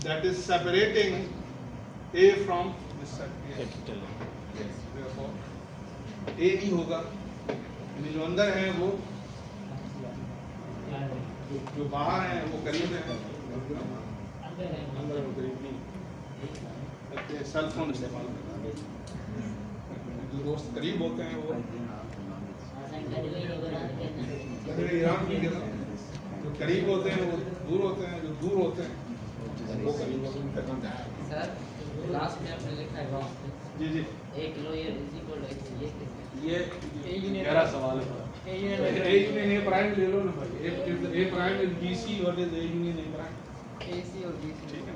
Speaker 1: that is separating A from this set, therefore A नहीं होगा, यानी जो अंदर है वो, जो बाहर है वो करीब है, अंदर वो करीब नहीं। सेल फोन इस्तेमाल करना, जो दोस्त करीब होते हैं वो जो करीब होते हैं वो दूर होते हैं, जो दूर होते हैं वो करीब होते हैं।
Speaker 2: सर लास्ट में आपने लिखा है बॉक्स पे,
Speaker 1: जी जी,
Speaker 2: 1 किलो ये इज इक्वल टू x,
Speaker 1: ये गहरा सवाल है। ए यूनियन ए प्राइम ले लो ना भाई, ए प्राइम इज बीसी और is A union A prime,
Speaker 2: AC और BC।
Speaker 1: ठीक है।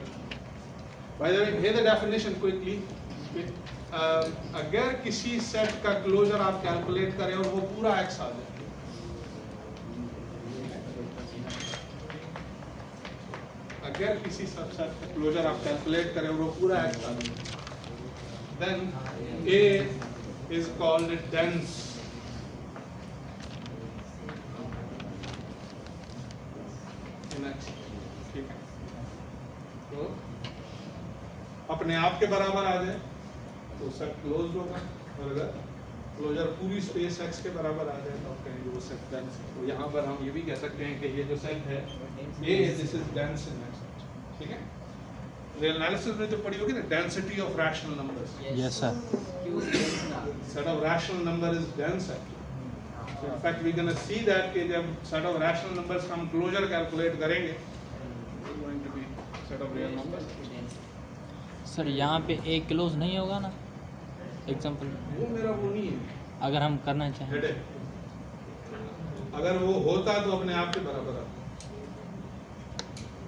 Speaker 1: By the way, here the definition quickly. अगर किसी सेट का क्लोजर आप कैलकुलेट करें और वो पूरा x आ जाए, अगर किसी सबसेट का क्लोजर आप कैलकुलेट करें और वो पूरा x आ जाए, then A is called dense। ठीक है, तो अपने आप के बराबर आ जाए तो सेट क्लोज्ड होगा, और अगर क्लोजर पूरी स्पेस x के बराबर आ जाए तो आप कहेंगे वो सेट डेंस है। तो यहाँ पर हम ये भी कह सकते हैं कि ये जो सेट है A, this is dense in x, ठीक है। रियल एनालिसिस में जो पढ़ी होगी ना, density of rational numbers,
Speaker 4: yes sir.
Speaker 1: set of rational number is dense actually. So in fact we're going to see that कि जब set of rational numbers का हम closure calculate करेंगे, it's going to be set of real numbers।
Speaker 4: Sir यहाँ पे एक close नहीं होगा ना, एग्जांपल
Speaker 1: वो मेरा वो नहीं है
Speaker 4: अगर हम करना चाहें।
Speaker 1: headache। अगर वो होता तो अपने आप के बराबर आता।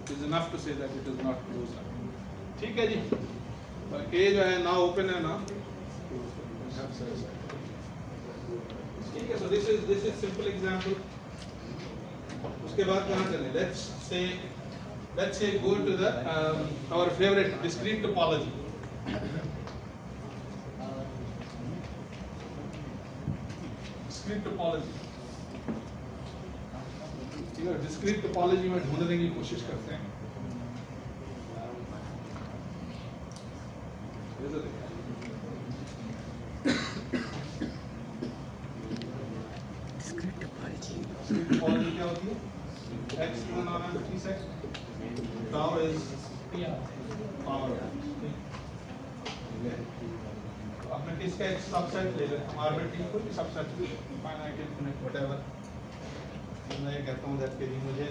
Speaker 1: It is enough to say that it is not close। ठीक है जी, पर A जो है ना ओपन है ना, ठीक है। So this is simple example। उसके बाद कहाँ चलें? Let's say go to the our favorite discrete topology। Discrete topology, ठीक है। discrete topology में ढूंढने की कोशिश करते हैं। Topology क्या होती है? X given on empty set, tau is power। आपने किसका एक सबसेट ले लें, हम आर्बिट्री कोई भी सबसेट, फाइनाइट, इनफिनिट, व्हाटएवर। मैं ये कहता हूँ दैट कि मुझे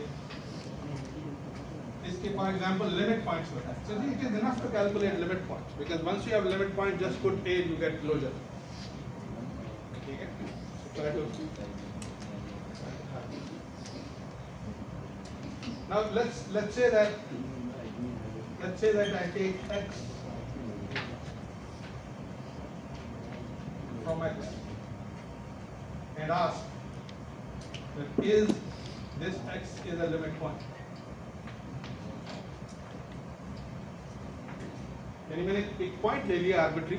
Speaker 1: इसके फॉर एग्जांपल लिमिट पॉइंट्स बताएं। So it is enough to calculate limit points because once you have limit point, just put A, you get closure। ठीक है। Try to now let's say that I take x from x and ask that is this x is a limit point। यानी मैंने एक point ले लिया arbitrary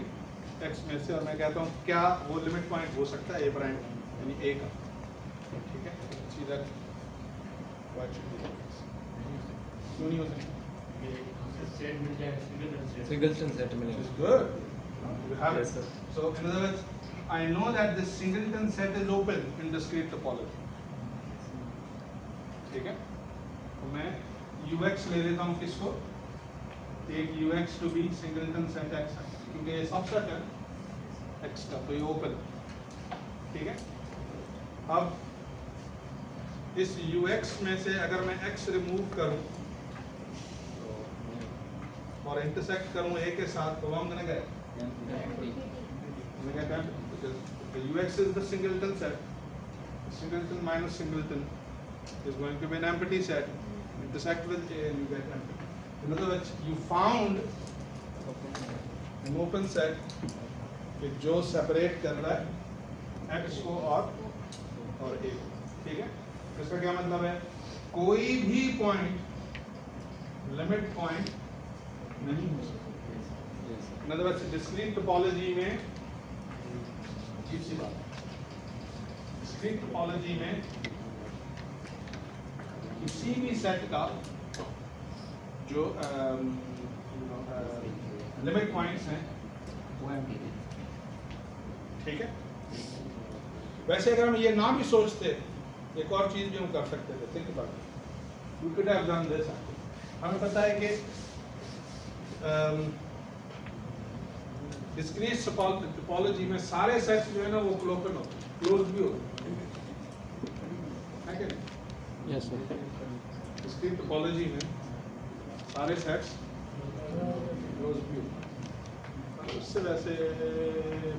Speaker 1: x में से और मैं कहता हूँ क्या वो लिमिट पॉइंट हो सकता है a प्राइम यानी a का, ठीक है। सीधा क्यों नहीं हो सकता?
Speaker 3: सिंगलटन सेट मिलेगा।
Speaker 1: Good, you have
Speaker 3: Yes,
Speaker 1: it।
Speaker 3: sir.
Speaker 1: So in other words, I know that this singleton set is open in discrete topology। ठीक है, तो मैं ux ले लेता हूँ किसको, take ux to be singleton set x क्योंकि ये सबसेट है x का, तो ये ओपन, ठीक है। अब इस ux में से अगर मैं x रिमूव करूं और इंटरसेक्ट करूं a के साथ, तो I'm gonna get because the ux is the singleton set. Singleton minus singleton is going to be an empty set. Intersect with a and you get empty. In other words, you found an open set कि जो separate कर रहा है x को और a को, ठीक है। इसका क्या मतलब है, कोई भी पॉइंट लिमिट पॉइंट नहीं हो सकता। In other words, discrete topology में अजीब सी बात, डिस्क्रीट टोपोलॉजी में किसी भी सेट का जो लिमिट पॉइंट्स हैं वो एम्प्टी है, ठीक है। वैसे अगर हम ये ना भी सोचते, एक और चीज भी हम कर सकते थे, think about it, we could have done this. हमें पता है कि डिस्क्रीट टोपोलॉजी में सारे सेट्स जो है ना वो ओपन होते हैं, क्लोज भी होते हैं, है कि
Speaker 4: यस सर।
Speaker 1: डिस्क्रीट टोपोलॉजी में सारे सेट्स क्लोज भी होते हैं। उससे वैसे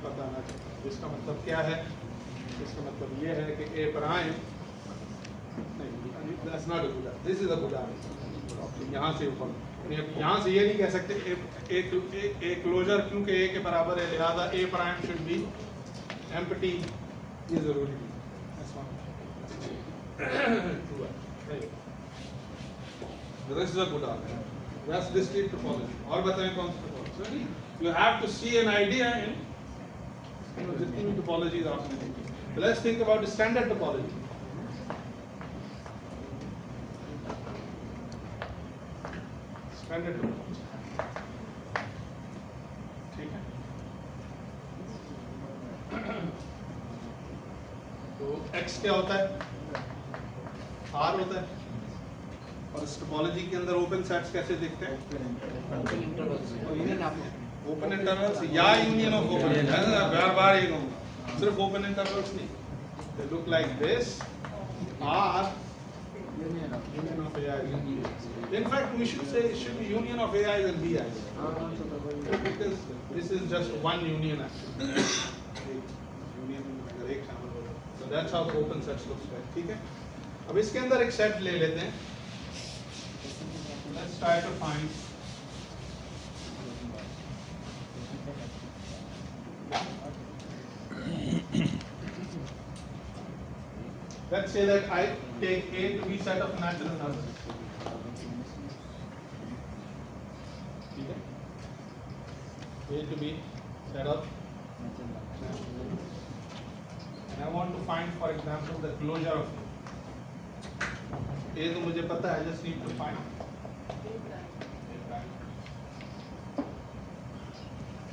Speaker 1: बताना चाहिए, इसका मतलब क्या है, इसका मतलब ये है कि ए प्राइम नहीं, that's not a good, this is a good answer. यहाँ से ऊपर, यहाँ से ये नहीं कह सकते ए क्लोजर क्योंकि ए के बराबर है लिहाजा ए प्राइम शुड बी एम्प्टी, ये जरूरी नहीं। This is a good answer. That's discrete topology. और बताएं कौन सी topology? You have to see an idea in जितनी भी topologies आपने देखी। Let's think about the standard topology. Standard topology. ठीक है। तो x क्या होता है? R होता है। और इस टोपोलॉजी के अंदर ओपन सेट्स कैसे दिखते हैं? ओपन इंटरवल्स या यूनियन ऑफ ओपन, बार-बार ये कहूंगा, सिर्फ ओपन इंटरवल्स नहीं, they look like this are union of AIs. In fact, we should say it should be union of AIs and BIs because this is just one union actually. अगर एक शामिल हो, so that's how open sets looks like, ठीक है। अब इसके अंदर एक सेट ले लेते हैं। Let's try to find let's say that I take A to be set of natural numbers, ठीक है, A to be set of natural numbers, and I want to find for example the closure of A तो मुझे पता है, just need to find,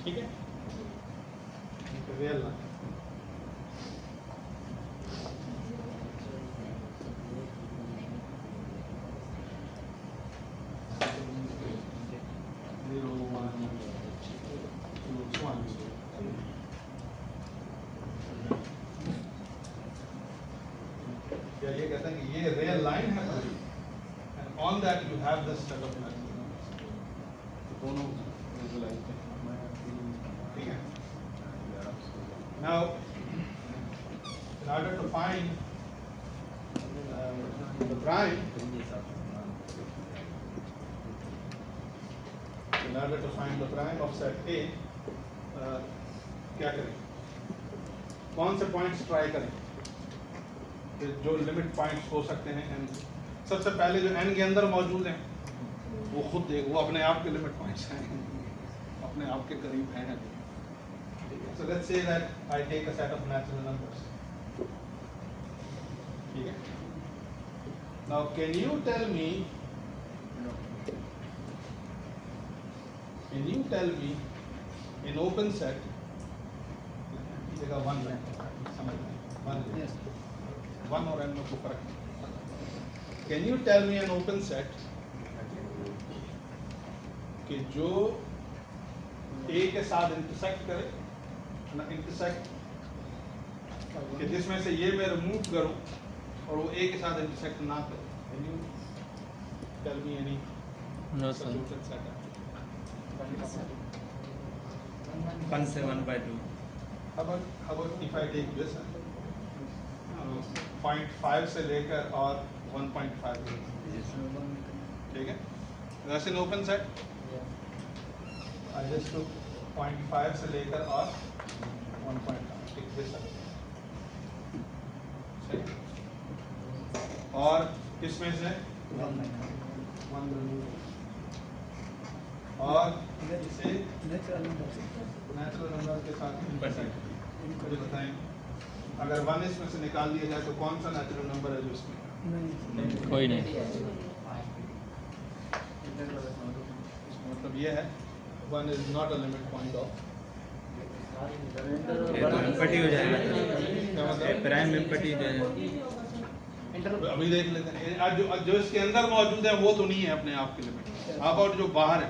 Speaker 1: ठीक है, real line. या ये कहते हैं कि ये रियल लाइन है and on that you have this set of natural numbers, दोनों विजुअलाइज हैं, ठीक है। Now in order to find the prime, in order to find the prime of set A, क्या करें, कौन से पॉइंट्स ट्राई करें जो लिमिट पॉइंट्स हो सकते हैं n। सबसे पहले जो n के अंदर मौजूद हैं वो खुद वो अपने आप के लिमिट पॉइंट्स हैं, अपने आप के करीब हैं। So let's say that I take a set of natural numbers, ठीक है। Now can you tell me in open set, one line, one और n में कोई फर्क नहीं। Can you tell me an open set कि जो ए के साथ इंटरसेक्ट करे ना, इंटरसेक्ट कि जिसमें से ये मैं रिमूव करूं और वो ए के साथ इंटरसेक्ट ना करे। Can you tell me any
Speaker 4: No, sir.
Speaker 1: solution set up?
Speaker 3: 1 से 1/2.
Speaker 1: How about if I take this 0.5 से लेकर और 1.5 ठीक है, that's an open set. I just took 0.5 से लेकर और 1.5 ठीक this up. सही। और इसमें से 1 और इसे नेचुरल नंबर के साथ इंटरसेक्ट मुझे बताएं, अगर 1 इसमें से निकाल दिया जाए तो कौन सा नेचुरल नंबर है जो इसमें?
Speaker 4: कोई नहीं।
Speaker 1: मतलब ये है 1 is not a limit point of
Speaker 3: ये तो एम्पटी हो जाएगा,
Speaker 1: क्या मतलब?
Speaker 3: ये प्राइम एम्पटी जो है
Speaker 1: अभी देख लेते हैं आज जो इसके अंदर मौजूद है वो तो नहीं है अपने आप के लिमिट, अबाउट जो बाहर है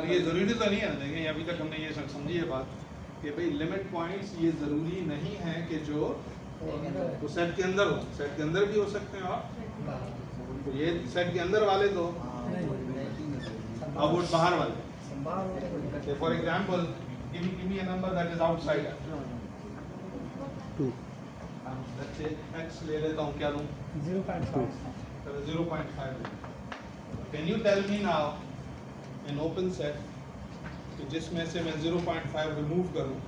Speaker 1: ये जरूरी तो नहीं है। देखिए अभी तक हमने ये समझी है बात कि भाई लिमिट पॉइंट्स ये जरूरी नहीं है कि जो वो सेट के अंदर हो, सेट के अंदर भी हो सकते हैं और तो ये सेट के अंदर वाले तो अबाउट बाहर वाले। For example give me a number that is outside
Speaker 6: 2.
Speaker 1: let's say x ले लेता हूँ, क्या लूँ?
Speaker 6: 0.5.
Speaker 1: 0.5. Can you tell me now an open set कि जिसमें से मैं 0.5 रिमूव करूँ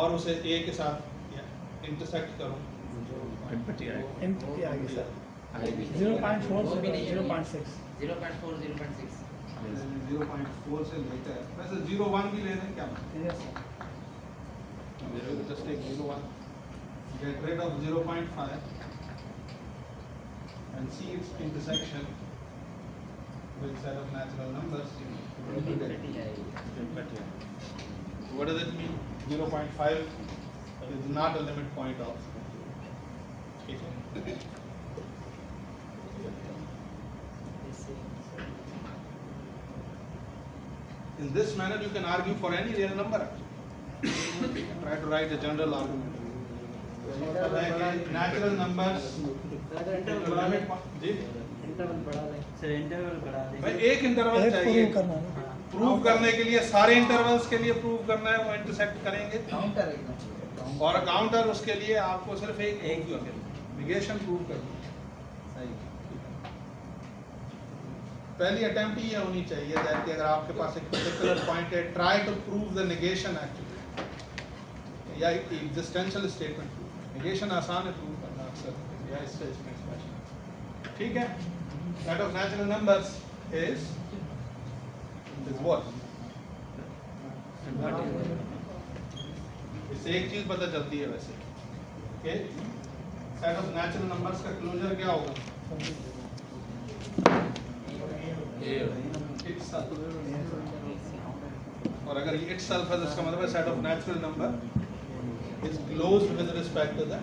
Speaker 1: और उसे a के साथ इंटरसेक्ट करूँ?
Speaker 3: एम्पटी आएगा।
Speaker 6: Empty आ गया सर.
Speaker 3: आएगी।
Speaker 6: 0.4
Speaker 2: वो भी
Speaker 6: से
Speaker 2: नहीं है।
Speaker 6: 0.6.
Speaker 2: 0.4, 0.6.
Speaker 1: 0.4 से लेकर वैसे 0.1 भी ले लें क्या?
Speaker 6: Yes sir.
Speaker 1: Just take 0.1, get rid of 0.5 and see its intersection with set of natural numbers.
Speaker 2: Empty आएगी.
Speaker 3: एम्पटी आएगा।
Speaker 1: What does it mean? 0.5 is not a limit point of. In this manner, you can argue for any real number. Try to write a general argument. Natural numbers. Ji
Speaker 2: sir interval बढ़ा दें.
Speaker 1: भाई एक interval
Speaker 6: एक
Speaker 1: चाहिए
Speaker 6: prove करना है ना.
Speaker 1: Prove करने के लिए, सारे इंटरवल्स के लिए प्रूव करना है, वो इंटरसेक्ट करेंगे
Speaker 2: काउंटर
Speaker 1: और काउंटर उसके लिए आपको सिर्फ एक निगेशन प्रूव करनी है। पहली अटेम्प्ट ये होनी चाहिए दैट कि अगर आपके पास एक पर्टिकुलर पॉइंट है, try to prove the negation actually, या एग्जिस्टेंशियल स्टेटमेंट। नेगेशन आसान है प्रूव करना अक्सर, या इसका इसमें एक्सप्रेशन ठीक है। Set of natural numbers is what? इससे एक चीज पता चलती है वैसे कि सेट ऑफ नेचुरल नंबर्स का क्लोजर क्या होगा? itself. और अगर ये itself है तो इसका मतलब है set of natural number is closed with respect to the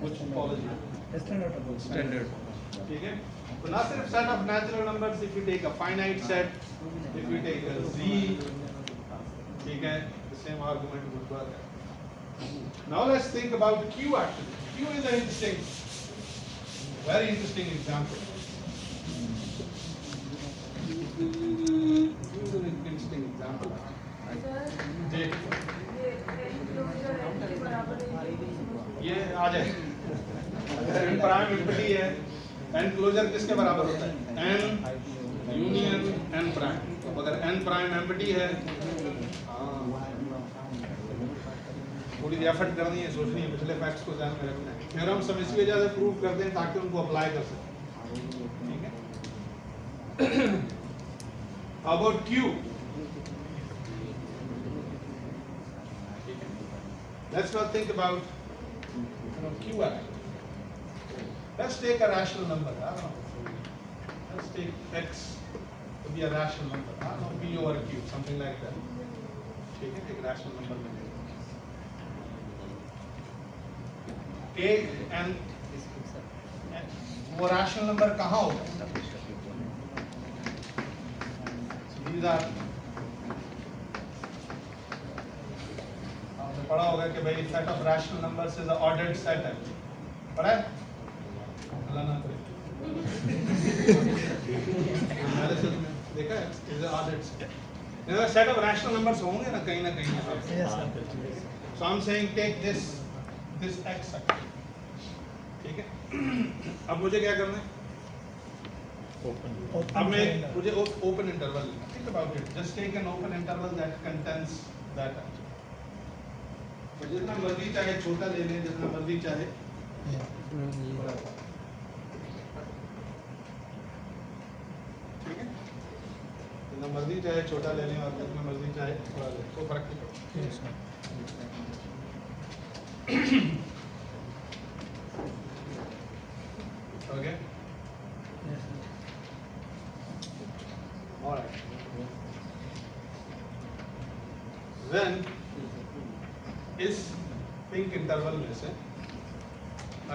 Speaker 1: which topology?
Speaker 3: Standard.
Speaker 1: ठीक है, तो ना सिर्फ set of natural numbers, if you take a finite set, if you take a z, ठीक है, the same argument would work. Now let's think about q actually. Q is an interesting, very interesting example. Interesting example. जी, ये आ जाए। अगर n prime empty है, n closure किसके बराबर होता है? n union n prime. तो अगर n प्राइम एम्पटी है, थोड़ी सी एफर्ट करनी है, सोचनी है, पिछले फैक्ट्स को ध्यान में रखना है। फिर हम सब इसी वजह से प्रूव कर दें ताकि उनको अप्लाई कर सकें। ठीक है, about Q, let's not think about Q actually. Let's take a rational number. I don't know. Let's take X to be a rational number. I don't know, P over Q, something like that. ठीक है, एक rational number में take n वो rational number कहाँ होगा? These are, आपने पढ़ा होगा कि भाई set of rational numbers is a ordered set है, पढ़ा है? अल्लाह ना करे एनालिसिस में देखा है, is a ordered set. Set of rational numbers होंगे ना कहीं
Speaker 6: Yes, sir.
Speaker 1: So I'm saying take this x factor, ठीक है? अब मुझे क्या करना है? अब मैं मुझे open interval, think about it, just take an open interval that contains that, तो जितना मर्जी चाहे छोटा ले लें, जितना मर्जी चाहे बड़ा, ठीक है? जितना मर्जी चाहे छोटा ले लें और जितना मर्जी चाहे बड़ा ले लें, कोई फर्क नहीं पड़ता।
Speaker 6: Yes, sir.
Speaker 1: Okay?
Speaker 6: Yes, sir.
Speaker 1: All right. Then इस पिंक इंटरवल में से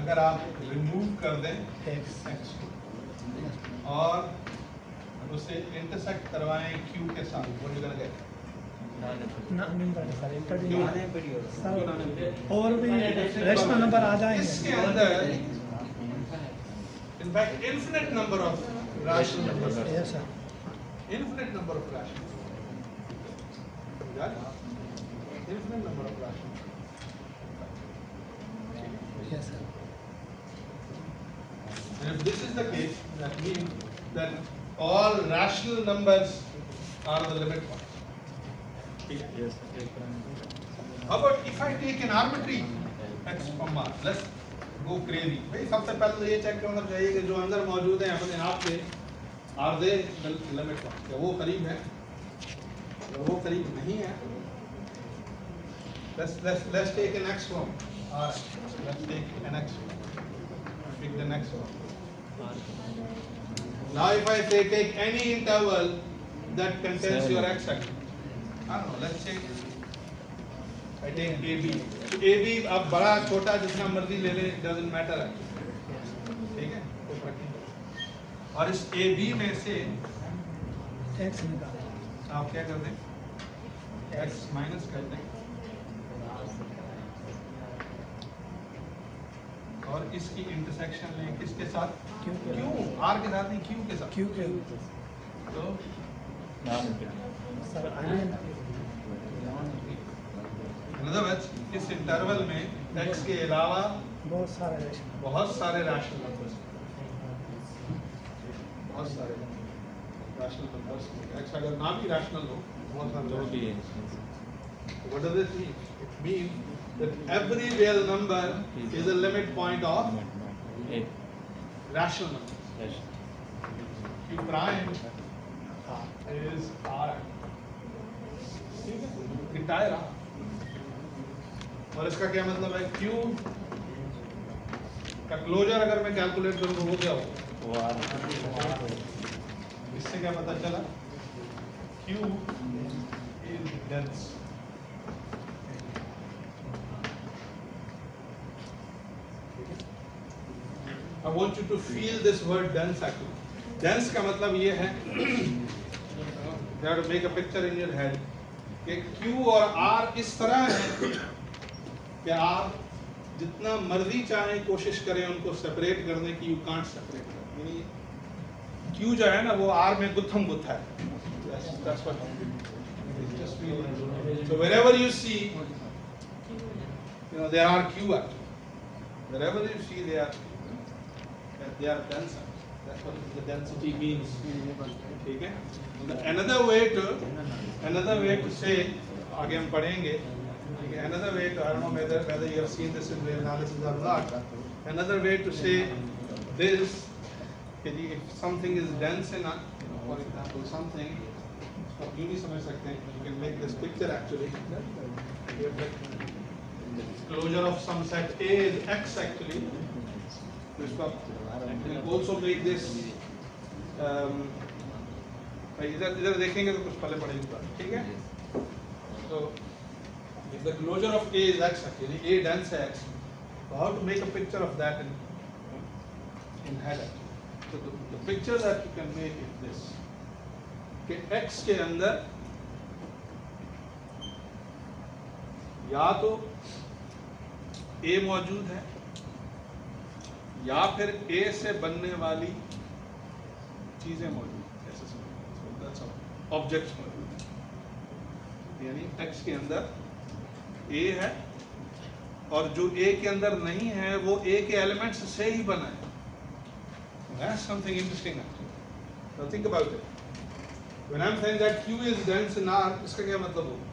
Speaker 1: अगर आप रिमूव कर दें
Speaker 6: X.
Speaker 1: x और उसे इंटरसेक्ट करवाएं q के साथ, वो निकल गए।
Speaker 6: Number, sir. Introduce.
Speaker 1: क्यों?
Speaker 6: Sir, और भी rational number आ जाएंगे.
Speaker 1: इसके अंदर in fact infinite number of rational numbers are.
Speaker 6: Yes, sir.
Speaker 1: Infinite number of rational. Got it? Infinite number of rational.
Speaker 6: Yes, sir.
Speaker 1: And if this is the case, that means that all rational numbers are the limit point.
Speaker 3: Yes.
Speaker 1: How about if I take an arbitrary x from R? Let's go crazy. भाई सबसे पहले तो ये check करना चाहिए कि जो अंदर मौजूद है अपने आप से are they the limit point? क्या वो करीब है? या वो करीब नहीं है? Let's take an x from R. Let's take an x. Pick the next one. Now if I say take any interval that contains your x factor. I don't know, let's say I take AB. So AB अब बड़ा छोटा जितना मर्जी ले ले, doesn't matter actually. ठीक है? कोई फर्क नहीं पड़ता। और इस AB में से
Speaker 6: X निकालो.
Speaker 1: आप क्या कर दें? x माइनस कर दें और इसकी इंटरसेक्शन लें किसके साथ?
Speaker 6: Q के
Speaker 1: Q, R के साथ नहीं, Q के साथ।
Speaker 6: Q के.
Speaker 1: तो
Speaker 6: Sir, again.
Speaker 1: in other words, इस इंटरवल में x के अलावा
Speaker 6: बहुत सारे rational.
Speaker 1: बहुत सारे रैशनल नंबर्स, बहुत सारे रैशनल नंबर्स। x अगर ना भी रैशनल हो, बहुत सारे
Speaker 3: जो भी है।
Speaker 1: What does it mean? It means that every real number is a limit point of rational numbers.
Speaker 3: Yes.
Speaker 1: Q prime is R. ठीक है? Entire R. और इसका क्या मतलब है? Q का क्लोजर अगर मैं कैलकुलेट करूँ तो वो क्या होगा?
Speaker 3: वो आ रहा
Speaker 1: इससे क्या पता चला? Q is dense. I want you to feel this word dense actually. Dense का मतलब ये है, you have to make a picture in your head कि Q और R इस तरह है कि आप जितना मर्जी चाहें कोशिश करें उनको सेपरेट करने की, you can't separate. यानी Q जो है ना वो R में गुत्थम गुत्था है. That's what it's just feeling. So wherever you see, there are Q actually. Wherever you see they are dense. That's what the density means. ठीक है? Another way to say, आगे हम पढ़ेंगे. Another way to, I don't know whether you have seen this in the analysis or not. Another way to say this, if something is dense enough, for example, something, आप यूँ नहीं समझ सकते हैं. You can make this picture actually. Closure of some set A is X actually. We'll also make this. इधर देखेंगे तो कुछ पहले पड़ेगा, ठीक है? So if the closure of A is X actually, A dense है X. So how to make a picture of that? in header. So the picture that you can make is this. कि x के अंदर या तो a मौजूद है या फिर a से बनने वाली चीजें मौजूद हैं, ऐसे समझो, ऑब्जेक्ट्स मौजूद हैं। यानी x के अंदर a है और जो a के अंदर नहीं है वो a के एलिमेंट्स से ही बना है। That's something interesting actually. Now think about it. When I'm saying that Q is dense in R, इसका क्या मतलब होगा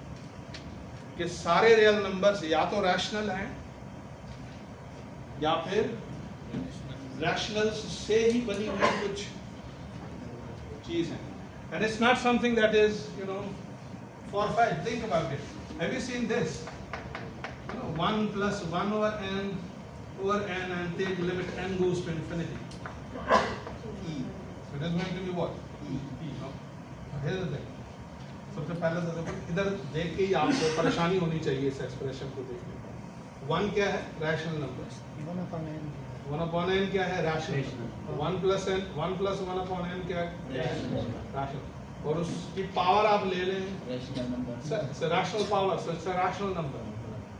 Speaker 1: कि सारे रियल नंबर्स या तो रैशनल हैं या फिर रैशनल्स से ही बनी हुई कुछ चीज है। And it's not something that is, you know, far-fetched. Think about it. Have you seen this? You know, 1 plus 1 over n and take limit n goes to infinity. E. So it is going to be what? E. No? Here's the thing. सबसे पहले तो देखो इधर देख के ही आपको परेशानी होनी चाहिए इस एक्सप्रेशन को देखने में। 1 क्या है? Rational number. 1 upon n क्या है? रैशनल। 1 plus 1 upon n क्या है? रैशनल। और उसकी पावर आप ले लें rational power, so it's a rational number.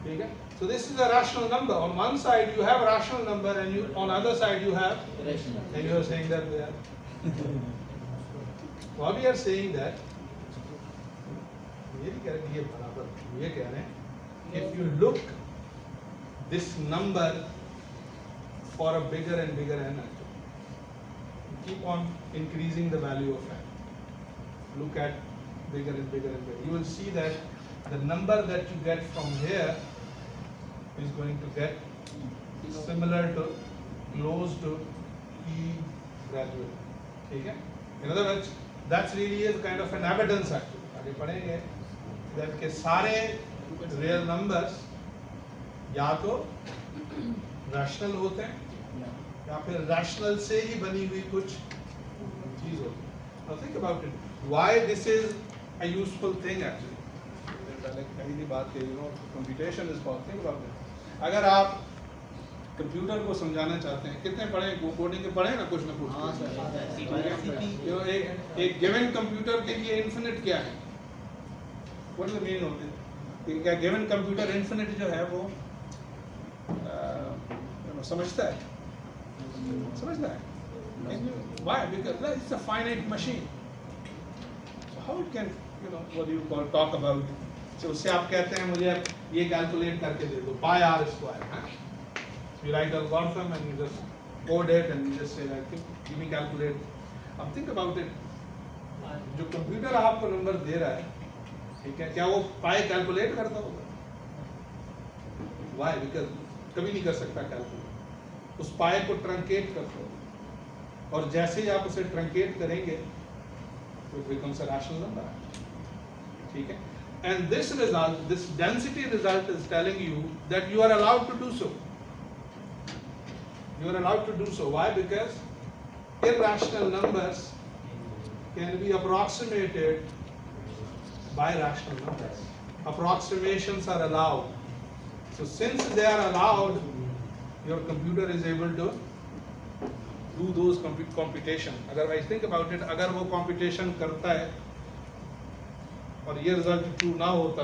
Speaker 1: ठीक है? So this is a rational number. On one side you have rational number and you on other side you have rational. And you are saying that they are. What we are saying that ये बराबर ये कह रहे हैं if you look this number for a bigger and bigger n, you keep on increasing the value of n. Look at bigger and bigger and bigger. You will see that the number that you get from here is going to get similar to close to E gradually. ठीक है? In other words, that's really a kind of an evidence actually. आगे पढ़ेंगे that के सारे real numbers या तो rational होते हैं या फिर rational से ही बनी हुई कुछ चीज होती है। Now think about it. Why this is a useful thing actually? पहले पहली बात कि you know computation is called. Think about it. अगर आप कंप्यूटर को समझाना चाहते हैं, कितने पढ़े कोडिंग के पढ़े ना कुछ एक गिवन कंप्यूटर के लिए इन्फिनिट क्या है? What is the meaning of it? क्या गिवन कंप्यूटर इन्फिनिट जो है वो समझता है? Why? Because it's a finite machine. So how it can, you know, what do you call, talk about? So उससे आप कहते हैं मुझे ये कैलकुलेट करके दे दो pi r square, हाँ? So you write algorithm and you just code it and you just say like give me calculate. अब think about it. जो कंप्यूटर आपको नंबर दे रहा है, ठीक है, क्या वो pi कैलकुलेट करता होगा? Why? Because कभी नहीं कर सकता कैलकुलेट। उस pi को ट्रंकेट करता होगा और जैसे ही आप उसे ट्रंकेट करेंगे तो it becomes a rational number. ठीक है? And this result, this density result is telling you that you are allowed to do so. You are allowed to do so. Why? Because irrational numbers can be approximated by rational numbers. Approximations are allowed. So since they are allowed, your computer is able to do those computation. Otherwise, think about it. अगर वो computation करता है और ये result true ना होता,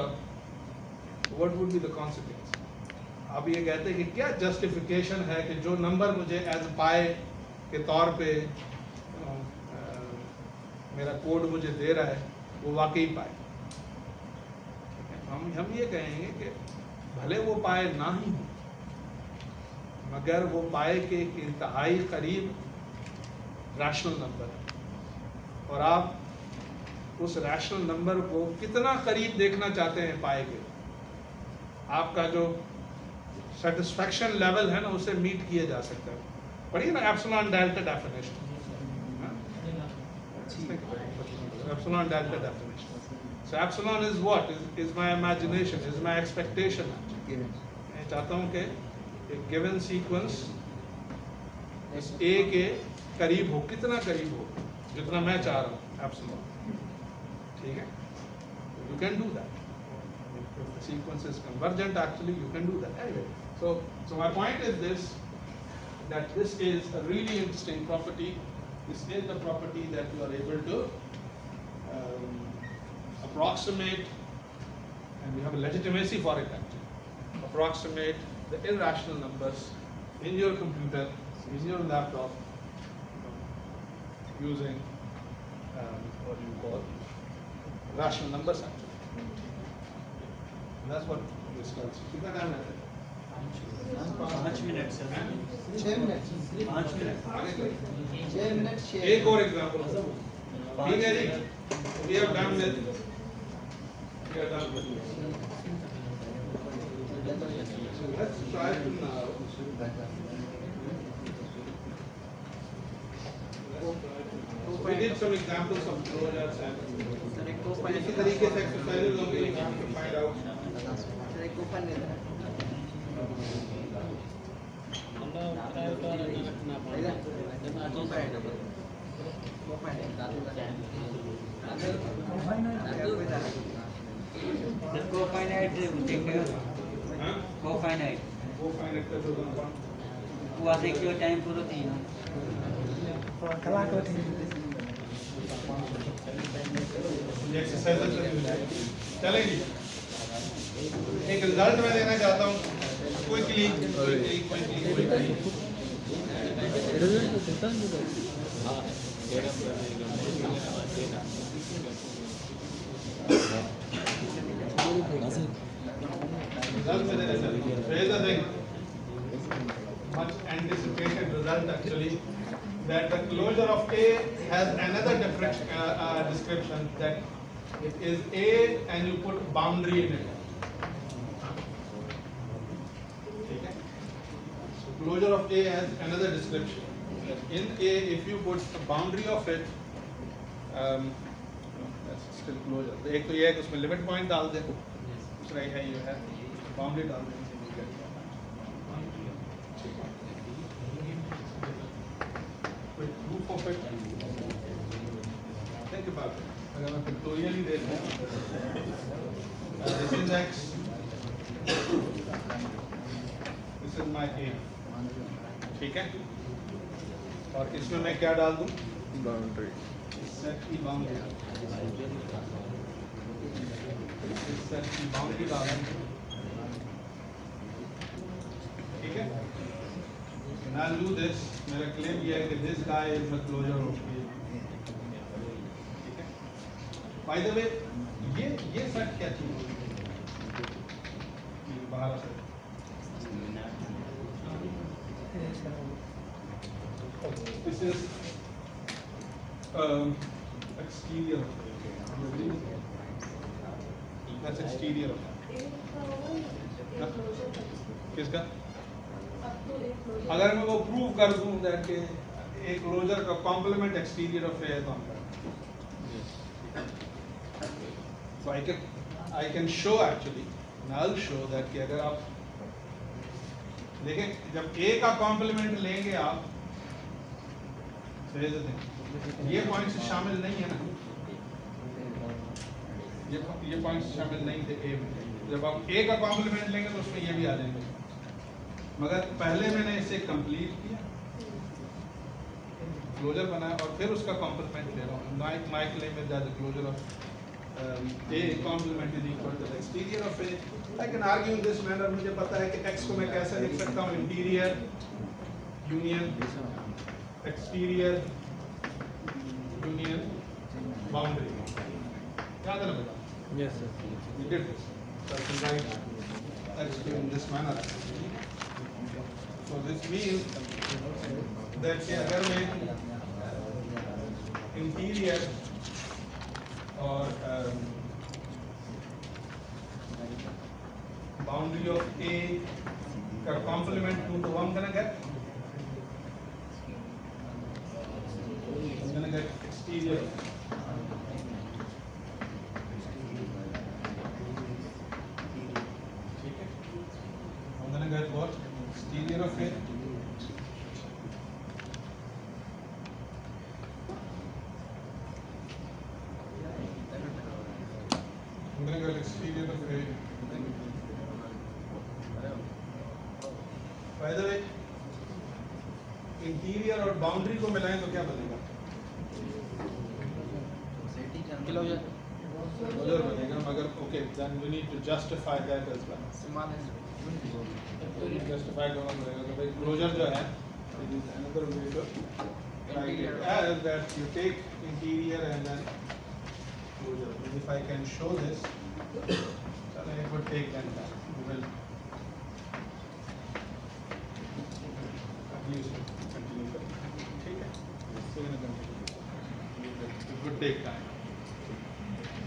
Speaker 1: what would be the consequence? आप ये कहते हैं कि क्या जस्टिफिकेशन है कि जो नंबर मुझे एज पाई के तौर पे मेरा कोड मुझे दे रहा है वो वाकई पाए? हम ये कहेंगे कि भले वो पाए ना ही हो मगर वो पाए के इंतहाई करीब रैशनल नंबर है और आप उस रैशनल नंबर को कितना करीब देखना चाहते हैं पाए के, आपका जो सेटिस्फैक्शन लेवल है ना उसे मीट किया जा सकता है। पढ़िए ना epsilon delta definition, epsilon delta definition. So epsilon is what? Is my imagination, is my expectation. मैं चाहता हूँ कि एक गिवन सीक्वेंस इस ए के करीब हो, कितना करीब हो, जितना मैं चाह रहा हूँ एप्सिलॉन। ठीक है? You can do that. If the sequence is convergent, actually you can do that. Anyway, so my point is this: that this is a really interesting property. This is the property that you are able to approximate, and we have a legitimacy for it actually, approximate the irrational numbers in your computer, in your laptop, using what you call rational numbers actually. And that's what this does. कितना time लगता है?
Speaker 2: 5 minute sir
Speaker 7: 6 minute
Speaker 2: 5 minute
Speaker 1: आगे कोई?
Speaker 7: 6 minute 6
Speaker 1: एक और example ठीक है जी, we have done with let's try to now we did some examples of closures and
Speaker 2: sir एक को
Speaker 1: इसी तरीके से exercises होंगे you have to find out
Speaker 2: sir एक ओपन लेना सर कोफाइनाइट देखेगा
Speaker 1: हाँ
Speaker 2: कोफाइनाइट
Speaker 1: वो find it कर दो
Speaker 2: वो आधे क्यों टाइम पूरा थी ना
Speaker 1: ये एक्सरसाइज चलेगी एक रिजल्ट मैं देना चाहता हूँ क्विकली result में देना चाहता हूँ here's the thing much anticipated result actually that the closure of A has another description that it is A and you put boundary in it. Okay? So closure of A has another description. In A, if you put a boundary of it, that's still closure. एक तो ये है कि उसमें limit point डाल दे, दूसरा ये है you have boundary डाल दे. With proof of it, think about it. अगर मैं pictorial ही देख रहा हूँ, this is X, this is my A, ठीक है? और इसमें मैं क्या डाल दूँ? Boundary. Set की boundary. इस set की boundary डाल दूँ, ठीक है? And I'll do this. मेरा claim ये है कि this guy is the closure of A. ठीक है? By the way, ये set क्या चीज़ है? ये बाहर से. This is exterior. That's exterior. किसका? अगर मैं वो प्रूव कर दूं that कि एक क्लोजर का कॉम्प्लीमेंट एक्सटीरियर ऑफ ए है तो so I can show actually I'll show that कि अगर आप देखें जब ए का कॉम्प्लीमेंट लेंगे आप ये पॉइंट्स शामिल नहीं है ना ये पॉइंट्स शामिल नहीं थे ए में जब आप ए का कॉम्प्लीमेंट लेंगे तो उसमें ये भी आ जाएंगे मगर पहले मैंने इसे कंप्लीट किया क्लोजर बनाया और फिर उसका कॉम्प्लीमेंट ले रहा हूँ my claim is that the closure of A complement is equal to the exterior of A I can argue in this manner मुझे पता है कि एक्स को मैं कैसे लिख सकता हूँ interior union exterior union boundary याद है ना बेटा
Speaker 3: Yes, sir.
Speaker 1: we did this so I can write x in this manner so this means that कि अगर मैं इंटीरियर और बाउंड्री ऑफ ए का कॉम्प्लीमेंट दूं तो हम gonna get exterior ठीक है I'm gonna get what exterior of it I'm gonna get exterior of it by the way interior और बाउंड्री को मिलाएं तो क्या बनेगा? क्लोजर बनेगा, मगर okay then we need to justify that as well. Justify करना पड़ेगा तो भाई क्लोजर जो है another way to write it as that you take interior and then closure. And if I can show this, then it would take then time. We will at least continue. ठीक है? It would take time.